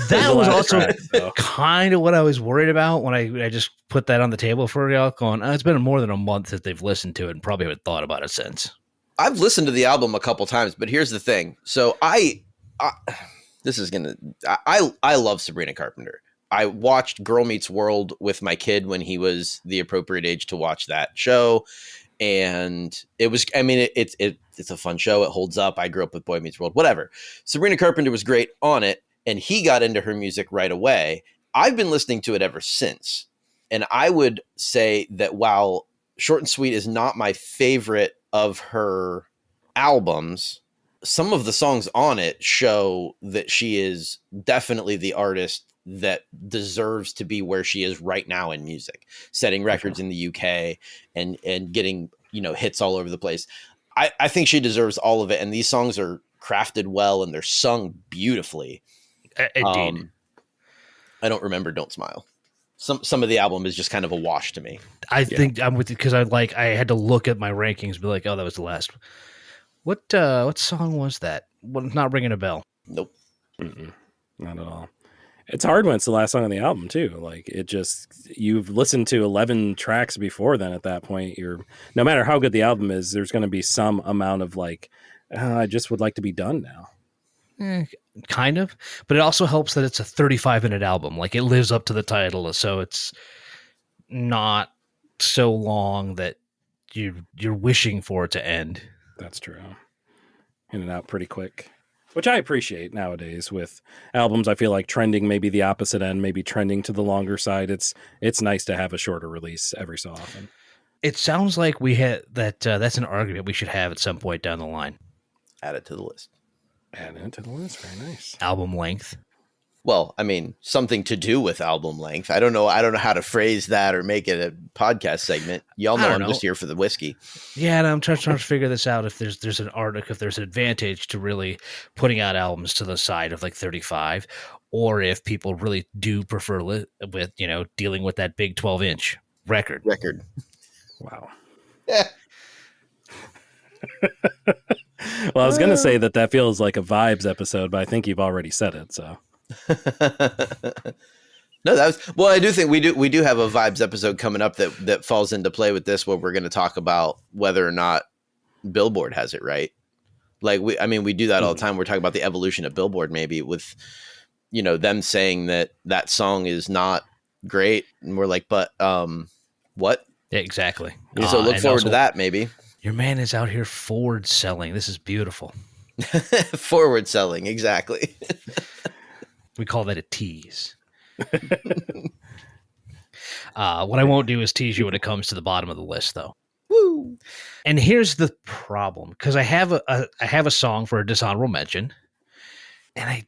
that was also kind of what I was worried about when I just put that on the table for y'all. Going, it's been more than a month that they've listened to it and probably haven't thought about it since. I've listened to the album a couple times, but here's the thing. So I love Sabrina Carpenter. I watched Girl Meets World with my kid when he was the appropriate age to watch that show. And it was, I mean, it's a fun show. It holds up. I grew up with Boy Meets World, whatever. Sabrina Carpenter was great on it, and he got into her music right away. I've been listening to it ever since. And I would say that while Short and Sweet is not my favorite of her albums, some of the songs on it show that she is definitely the artist that deserves to be where she is right now in music, setting records in the UK and getting, hits all over the place. I think she deserves all of it. And these songs are crafted well and they're sung beautifully. Indeed. I don't remember Don't Smile. Some of the album is just kind of a wash to me. I think I'm with you because I had to look at my rankings and be like, oh, that was the last. What song was that? Well, not ringing a bell. Nope. Not at all. It's hard when it's the last song on the album too. Like you've listened to 11 tracks before then. At that point, no matter how good the album is, there's going to be some amount of like, I just would like to be done now. Kind of, but it also helps that it's a 35-minute album. Like it lives up to the title, so it's not so long that you're wishing for it to end. That's true. In and out pretty quick. Which I appreciate nowadays with albums. I feel like trending maybe the opposite end, maybe trending to the longer side. It's nice to have a shorter release every so often. It sounds like we had that. That's an argument we should have at some point down the line. Add it to the list. Add it to the list. Very nice. Album length. Well, I mean, something to do with album length. I don't know how to phrase that or make it a podcast segment. Y'all know I'm just here for the whiskey. Yeah, and I'm trying to figure this out. If there's an article, if there's an advantage to really putting out albums to the side of like 35, or if people really do prefer with dealing with that big 12-inch record. Wow. Yeah. Well, I was going to say that feels like a vibes episode, but I think you've already said it. So. No, I do think we do have a vibes episode coming up that falls into play with this, where we're going to talk about whether or not Billboard has it right. Like we do that all the time. We're talking about the evolution of Billboard, maybe with, them saying that song is not great. And we're like, but, what? Yeah, exactly. So look forward to that. Maybe your man is out here forward selling. This is beautiful. Forward selling. Exactly. We call that a tease. What I won't do is tease you when it comes to the bottom of the list, though. Woo! And here's the problem, because I have a song for a dishonorable mention, and I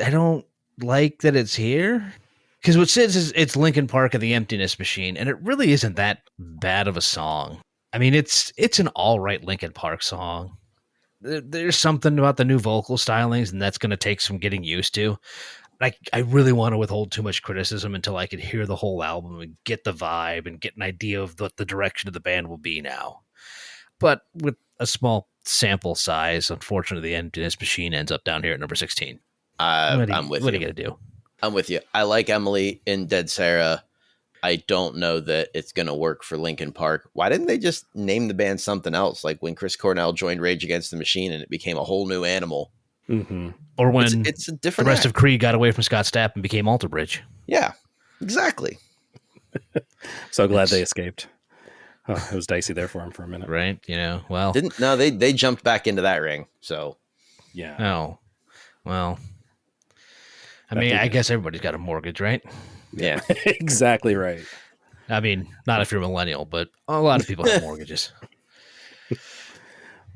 don't like that it's here. Because what says is it's Linkin Park and the Emptiness Machine, and it really isn't that bad of a song. I mean, it's an all right Linkin Park song. There's something about the new vocal stylings, and that's going to take some getting used to. I really want to withhold too much criticism until I could hear the whole album and get the vibe and get an idea of what the direction of the band will be now. But with a small sample size, unfortunately, the Emptiness Machine ends up down here at number 16. I'm with you. What are you going to do? I'm with you. I like Emily in Dead Sarah. I don't know that it's going to work for Linkin Park. Why didn't they just name the band something else? Like when Chris Cornell joined Rage Against the Machine and it became a whole new animal. Mm-hmm. Or when it's a different the rest of Creed got away from Scott Stapp and became Alter Bridge. Yeah, exactly. So glad they escaped. Oh, it was dicey there for him for a minute. Right. Well. They jumped back into that ring. So. Yeah. Oh. Well. I guess everybody's got a mortgage, right? Yeah. Exactly right. I mean, not if you're a millennial, but a lot of people have mortgages.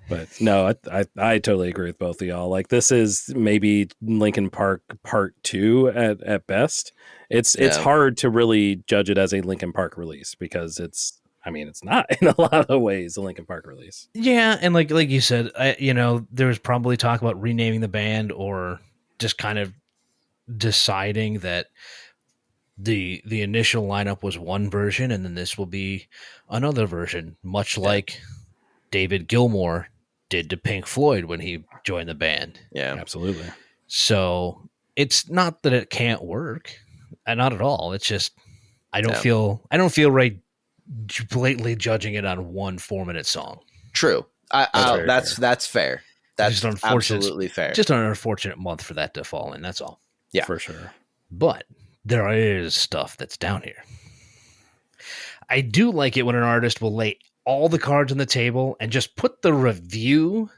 But no, I totally agree with both of y'all. Like this is maybe Linkin Park Part 2 at best. It's hard to really judge it as a Linkin Park release because it's not in a lot of ways a Linkin Park release. Yeah, and like you said, there was probably talk about renaming the band or just kind of deciding that The initial lineup was one version, and then this will be another version, much like David Gilmour did to Pink Floyd when he joined the band. Yeah. Absolutely. So it's not that it can't work, not at all. It's just I don't feel right blatantly judging it on one 4-minute song. True. That's fair. That's just unfortunate, absolutely fair. Just an unfortunate month for that to fall in. That's all. Yeah, for sure. But there is stuff that's down here. I do like it when an artist will lay all the cards on the table and just put the review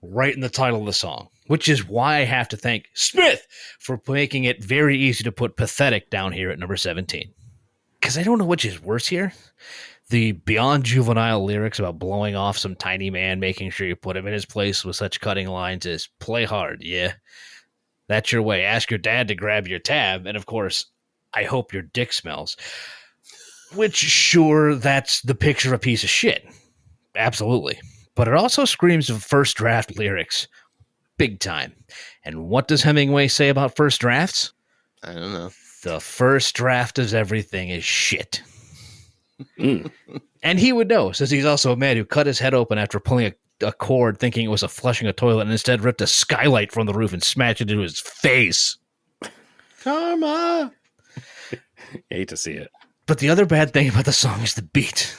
right in the title of the song, which is why I have to thank Smith for making it very easy to put Pathetic down here at number 17. Because I don't know which is worse here. The beyond juvenile lyrics about blowing off some tiny man, making sure you put him in his place with such cutting lines as play hard, yeah. That's your way. Ask your dad to grab your tab. And of course, I hope your dick smells. Which, sure, that's the picture of a piece of shit. Absolutely. But it also screams of first draft lyrics. Big time. And what does Hemingway say about first drafts? I don't know. The first draft of everything is shit. And he would know, since he's also a man who cut his head open after pulling a cord thinking it was flushing a toilet and instead ripped a skylight from the roof and smashed it into his face. Karma! Hate to see it. But the other bad thing about the song is the beat,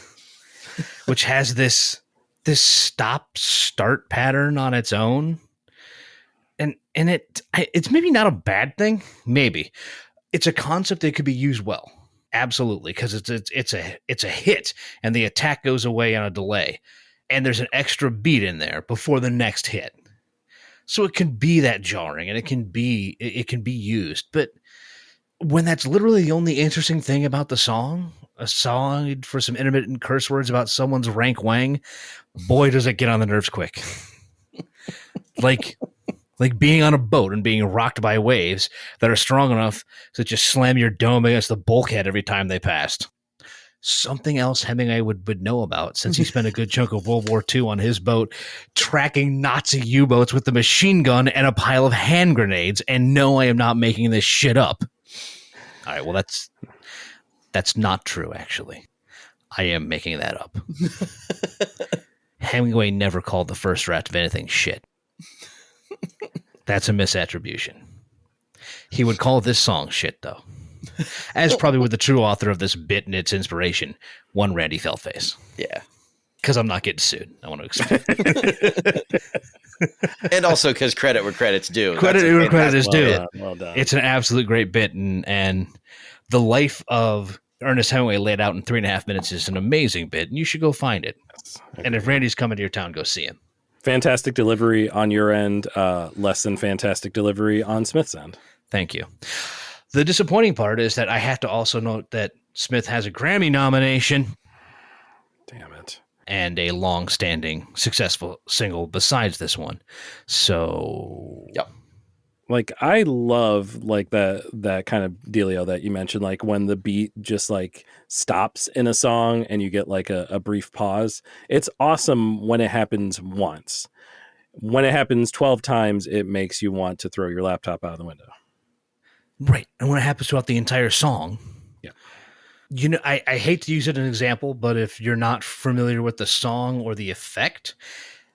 which has this stop-start pattern on its own. And it's maybe not a bad thing. Maybe. It's a concept that could be used well. Absolutely, because it's a hit, and the attack goes away on a delay, and there's an extra beat in there before the next hit, so it can be that jarring, and it can be used. But when that's literally the only interesting thing about the song, aside for some intermittent curse words about someone's rank wang, boy, does it get on the nerves quick. Like being on a boat and being rocked by waves that are strong enough to just slam your dome against the bulkhead every time they passed. Something else Hemingway would know about, since he spent a good chunk of World War II on his boat tracking Nazi U-boats with a machine gun and a pile of hand grenades. And no, I am not making this shit up. All right, well, that's not true, actually. I am making that up. Hemingway never called the first draft of anything shit. That's a misattribution. He would call this song shit, though. As probably would the true author of this bit and its inspiration, one Randy Feltface. Yeah. Because I'm not getting sued. I want to explain. And also because credit where credit's due. Credit where credit is due. Well done. It's an absolute great bit, and the life of Ernest Hemingway laid out in 3.5 minutes is an amazing bit, and you should go find it. And if Randy's coming to your town, go see him. Fantastic delivery on your end, less than fantastic delivery on Smith's end. Thank you. The disappointing part is that I have to also note that Smith has a Grammy nomination. Damn it. And a long-standing successful single besides this one. So, yep. Like, I love like that kind of dealio that you mentioned, like when the beat just like stops in a song and you get like a brief pause. It's awesome when it happens once. When it happens 12 times, it makes you want to throw your laptop out of the window. Right. And when it happens throughout the entire song. Yeah. You know, I hate to use it as an example, but if you're not familiar with the song or the effect,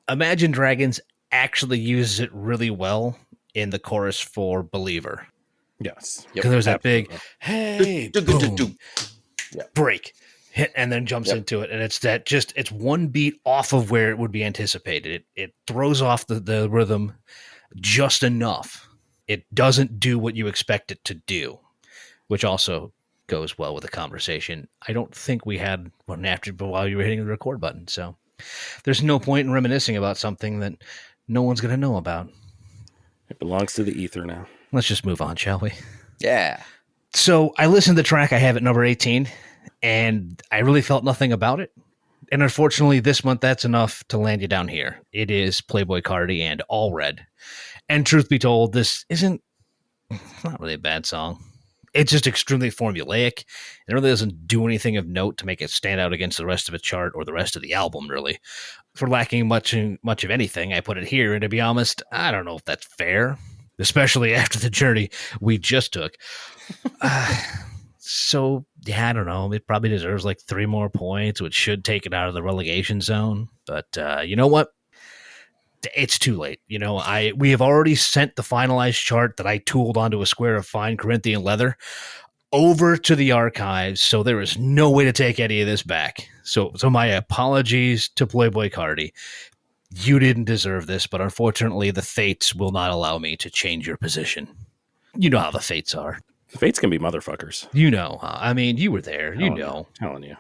Imagine Dragons actually uses it really well in the chorus for Believer. Yes. Because there's that big, hey, boom, break, hit, and then jumps into it. And it's one beat off of where it would be anticipated. It throws off the rhythm just enough. It doesn't do what you expect it to do, which also goes well with the conversation. I don't think we had one after, but while you were hitting the record button. So there's no point in reminiscing about something that no one's going to know about. It belongs to the ether now. Let's just move on, shall we? Yeah. So I listened to the track I have at number 18, and I really felt nothing about it. And unfortunately, this month, that's enough to land you down here. It is Playboi Carti and All Red. And truth be told, this isn't not really a bad song. It's just extremely formulaic. It really doesn't do anything of note to make it stand out against the rest of a chart or the rest of the album, really. For lacking much of anything, I put it here. And to be honest, I don't know if that's fair, especially after the journey we just took. So, yeah, I don't know. It probably deserves like 3 more points, which should take it out of the relegation zone. But you know what? It's too late. We have already sent the finalized chart that I tooled onto a square of fine Corinthian leather over to the archives, so there is no way to take any of this back. So my apologies to Playboy Cardi. You didn't deserve this, but unfortunately the fates will not allow me to change your position. You know how the fates are. The fates can be motherfuckers. You know, I mean, you were there. Telling you.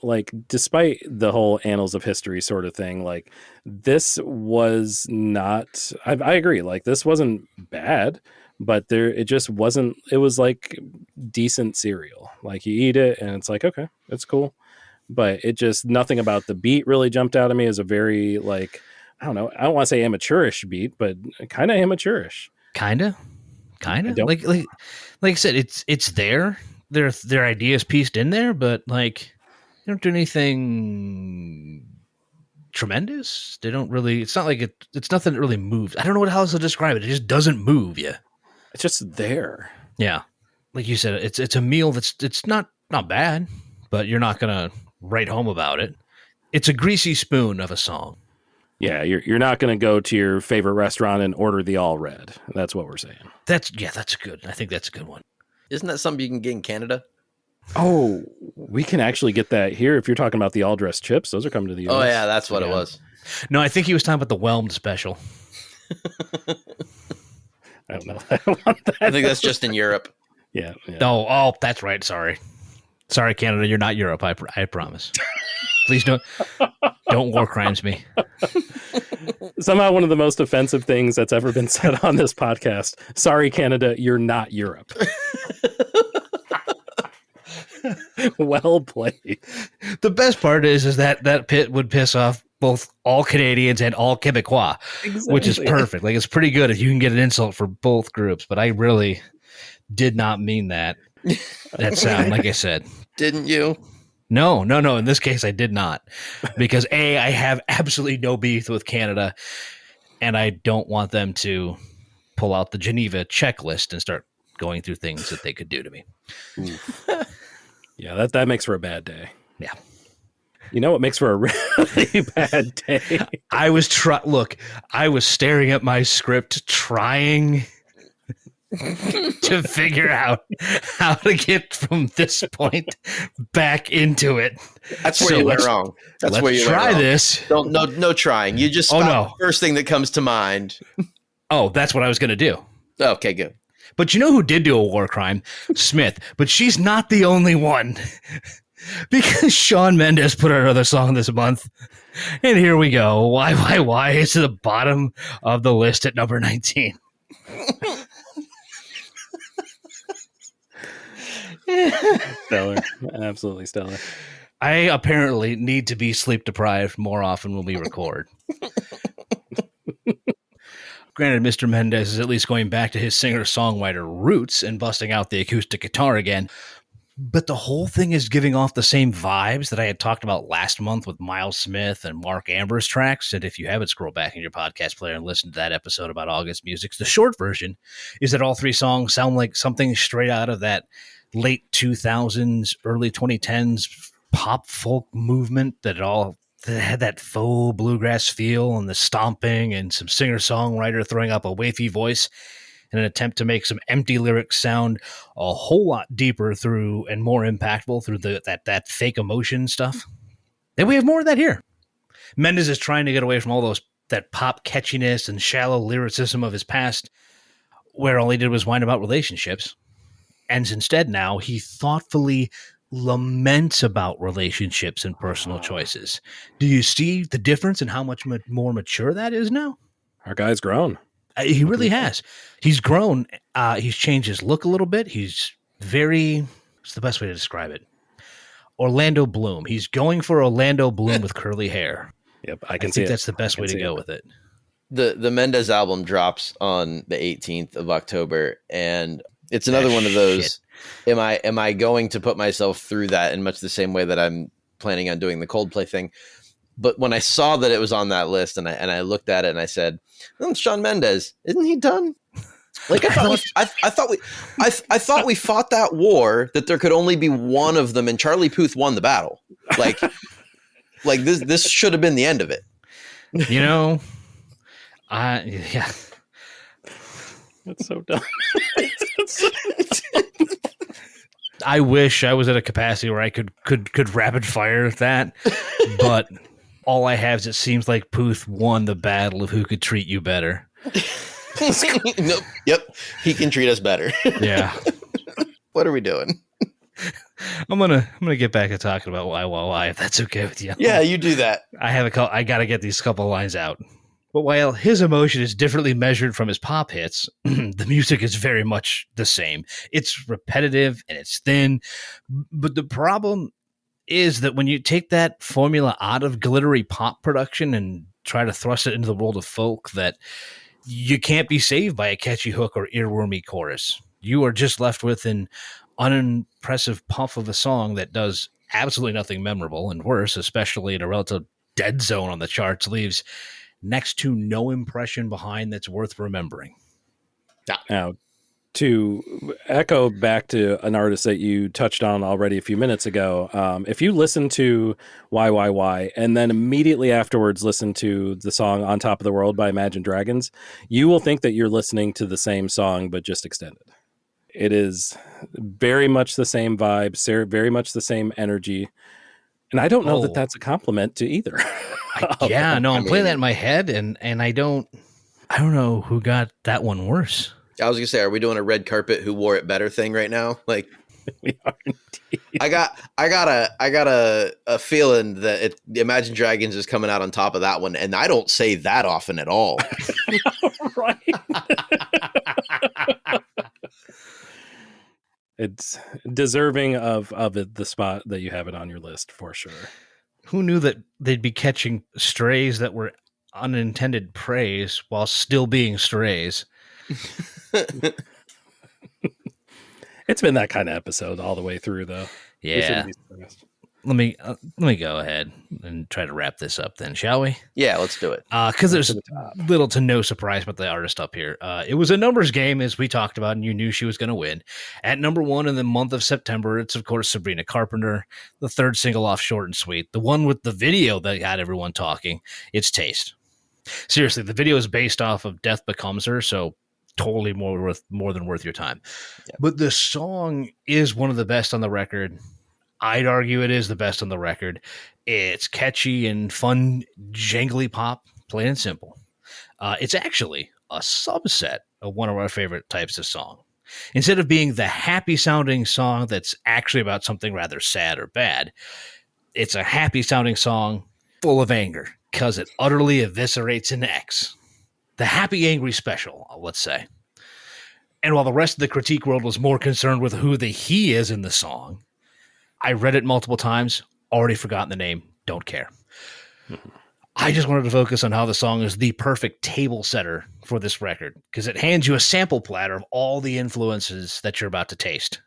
Like, despite the whole annals of history sort of thing, like, this was not, I agree, like, this wasn't bad, but it just wasn't, it was like decent cereal. Like, you eat it and it's like, okay, it's cool. But it just, nothing about the beat really jumped out at me as a very, like, I don't know, I don't want to say amateurish beat, but kind of amateurish. Kind of. Like I said, it's there. Their ideas pieced in there, but like they don't do anything tremendous. They don't really. It's not like it's nothing that really moves. I don't know what else to describe it. It just doesn't move you. It's just there. Yeah, like you said, it's a meal it's not bad, but you're not gonna write home about it. It's a greasy spoon of a song. Yeah, you're not going to go to your favorite restaurant and order the all red. That's what we're saying. That's good. I think that's a good one. Isn't that something you can get in Canada? Oh, we can actually get that here. If you're talking about the all dressed chips, those are coming to the US. Oh yeah, that's what it was. No, I think he was talking about the whelmed special. I don't know. I think that's just in Europe. Yeah. Oh, that's right. Sorry, Canada. You're not Europe. I promise. Please don't war crimes me. Somehow one of the most offensive things that's ever been said on this podcast. Sorry, Canada, you're not Europe. Well played. The best part is that pit would piss off both all Canadians and all Quebecois, exactly. Which is perfect. Like, it's pretty good if you can get an insult for both groups, but I really did not mean that sound, like I said. Didn't you? No. In this case, I did not, because I have absolutely no beef with Canada, and I don't want them to pull out the Geneva checklist and start going through things that they could do to me. Yeah, that makes for a bad day. Yeah. You know what makes for a really bad day? I was staring at my script, trying to figure out how to get from this point back into it. That's where you went wrong. That's where you try went wrong. This. No trying. You just stop the first thing that comes to mind. Oh, that's what I was going to do. Okay, good. But you know who did do a war crime? Smith. But she's not the only one. Because Shawn Mendes put out another song this month. And here we go. Why? It's at the bottom of the list at number 19. Stellar. Absolutely stellar. I apparently need to be sleep deprived more often when we record. Granted, Mr. Mendes is at least going back to his singer-songwriter roots and busting out the acoustic guitar again. But the whole thing is giving off the same vibes that I had talked about last month with Miles Smith and Mark Amber's tracks. And if you haven't, scroll back in your podcast player and listen to that episode about August Music. The short version is that all 3 songs sound like something straight out of that late 2000s, early 2010s pop folk movement that had that faux bluegrass feel and the stomping and some singer-songwriter throwing up a wafy voice in an attempt to make some empty lyrics sound a whole lot deeper through and more impactful through that fake emotion stuff. And we have more of that here. Mendes is trying to get away from all that pop catchiness and shallow lyricism of his past, where all he did was whine about relationships. And instead now he thoughtfully laments about relationships and personal choices. Do you see the difference in how much more mature that is now? Our guy's grown. He really has. He's grown. He's changed his look a little bit. What's the best way to describe it? Orlando Bloom. He's going for Orlando Bloom with curly hair. Yep, I think that's the best way to go with it. The Mendes album drops on the 18th of October, and it's another one of those. Shit. Am I going to put myself through that in much the same way that I'm planning on doing the Coldplay thing? But when I saw that it was on that list and I looked at it and I said, Shawn Mendes, isn't he done? Like I thought we fought that war that there could only be one of them, and Charlie Puth won the battle. Like this should have been the end of it. Yeah. That's so dumb. I wish I was at a capacity where I could rapid fire that, but all I have is it seems like Puth won the battle of who could treat you better. Nope. Yep. He can treat us better. Yeah. What are we doing? I'm gonna get back to talking about why if that's okay with you. Yeah, you do that. I gotta get these couple lines out. But while his emotion is differently measured from his pop hits, the music is very much the same. It's repetitive and it's thin. But the problem is that when you take that formula out of glittery pop production and try to thrust it into the world of folk, that you can't be saved by a catchy hook or earwormy chorus. You are just left with an unimpressive puff of a song that does absolutely nothing memorable, and worse, especially in a relative dead zone on the charts, leaves next to no impression behind that's worth remembering. Now, to echo back to an artist that you touched on already a few minutes ago, if you listen to Why, and then immediately afterwards listen to the song On Top of the World by Imagine Dragons, you will think that you're listening to the same song, but just extended. It is very much the same vibe, very much the same energy. And I don't know that that's a compliment to either. I'm playing that in my head, and I don't know who got that one worse. I was gonna say, are we doing a red carpet who wore it better thing right now? Like, we are indeed. I got a feeling that Imagine Dragons is coming out on top of that one, and I don't say that often at all. Right. It's deserving of it, the spot that you have it on your list for sure. Who knew that they'd be catching strays that were unintended preys while still being strays? It's been that kind of episode all the way through, though. Yeah. Let me go ahead and try to wrap this up then, shall we? Yeah, let's do it. Because there's little to no surprise about the artist up here. It was a numbers game, as we talked about, and you knew she was going to win. At number one in the month of September, it's, of course, Sabrina Carpenter, the third single off Short and Sweet, the one with the video that got everyone talking. It's Taste. Seriously, the video is based off of Death Becomes Her, so totally more than worth your time. Yeah. But the song is one of the best on the record. I'd argue it is the best on the record. It's catchy and fun, jangly pop, plain and simple. It's actually a subset of one of our favorite types of song. Instead of being the happy-sounding song that's actually about something rather sad or bad, it's a happy-sounding song full of anger because it utterly eviscerates an ex. The happy, angry special, let's say. And while the rest of the critique world was more concerned with who the he is in the song, I read it multiple times, already forgotten the name, don't care. I just wanted to focus on how the song is the perfect table setter for this record, because it hands you a sample platter of all the influences that you're about to taste.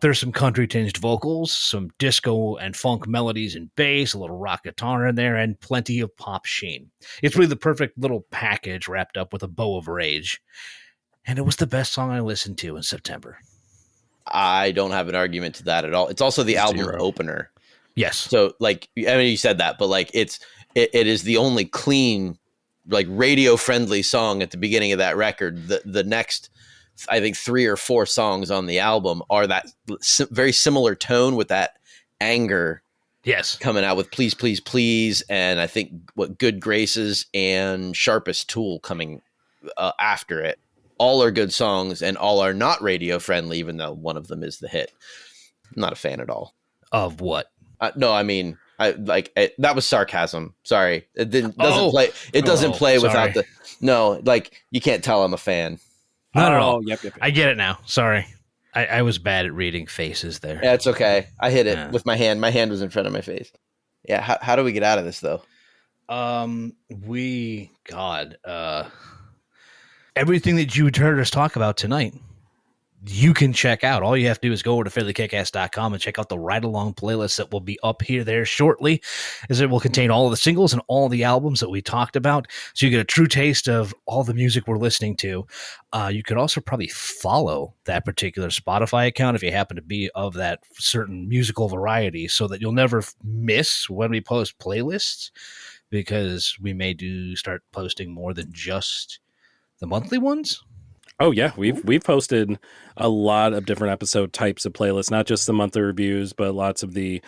There's some country-tinged vocals, some disco and funk melodies and bass, a little rock guitar in there, and plenty of pop sheen. It's really the perfect little package wrapped up with a bow of rage. And it was the best song I listened to in September. I don't have an argument to that at all. It's also the album opener. Yes. So, like, I mean, you said that, but like, it is the only clean, like, radio friendly song at the beginning of that record. The next, I think, 3 or 4 songs on the album are that very similar tone with that anger. Yes. Coming out with Please, Please, Please. And I think Good Graces and Sharpest Tool coming after it. All are good songs and all are not radio friendly, even though one of them is the hit. I'm not a fan at all. Of what? No, I mean, that was sarcasm. Sorry. It doesn't play. It doesn't play without the, no, like, you can't tell I'm a fan. Not at all. Yep. I get it now. Sorry. I was bad at reading faces there. Yeah, it's okay. I hit it with my hand. My hand was in front of my face. Yeah. How do we get out of this though? Everything that you heard us talk about tonight. you can check out. All you have to do is go over to fairlykickass.com and check out the ride-along playlist that will be up here there shortly, as it will contain all of the singles and all the albums that we talked about, so you get a true taste of all the music we're listening to. You could also probably follow that particular Spotify account if you happen to be of that certain musical variety, so that you'll never miss when we post playlists, because we may start posting more than just the monthly ones. Oh yeah, we've posted a lot of different episode types of playlists, not just the monthly reviews, but lots of the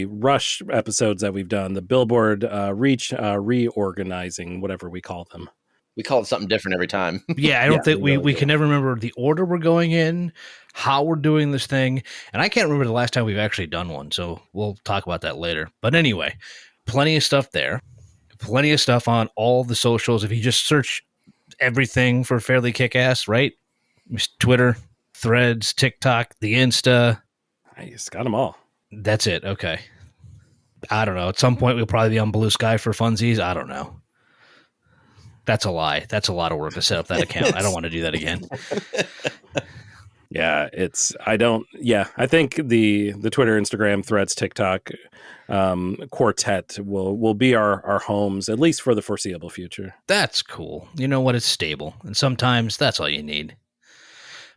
Rush episodes that we've done, the Billboard Reach reorganizing, whatever we call them. We call it something different every time. Yeah, I don't think we can never remember the order we're going in, how we're doing this thing, and I can't remember the last time we've actually done one, so we'll talk about that later. But anyway, plenty of stuff there, plenty of stuff on all the socials. If you just search everything for Fairly Kickass, right? Twitter, Threads, TikTok, the Insta. I just got them all. That's it. Okay. I don't know. At some point, we'll probably be on Blue Sky for funsies. I don't know. That's a lie. That's a lot of work to set up that account. I don't want to do that again. Yeah, I think the Twitter, Instagram, Threads, TikTok quartet will be our homes, at least for the foreseeable future. That's cool. You know what? It's stable. And sometimes that's all you need.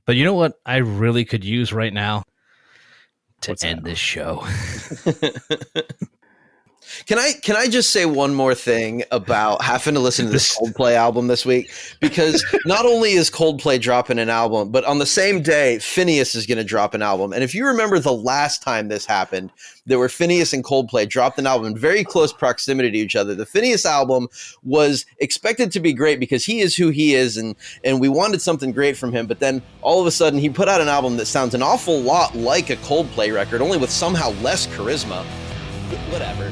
But you know what I really could use right now to end this show? Can I just say one more thing about having to listen to this Coldplay album this week? Because not only is Coldplay dropping an album, but on the same day, Phineas is going to drop an album. And if you remember the last time this happened, there were Phineas and Coldplay dropped an album in very close proximity to each other. The Phineas album was expected to be great because he is who he is, and we wanted something great from him. But then all of a sudden, he put out an album that sounds an awful lot like a Coldplay record, only with somehow less charisma. Whatever.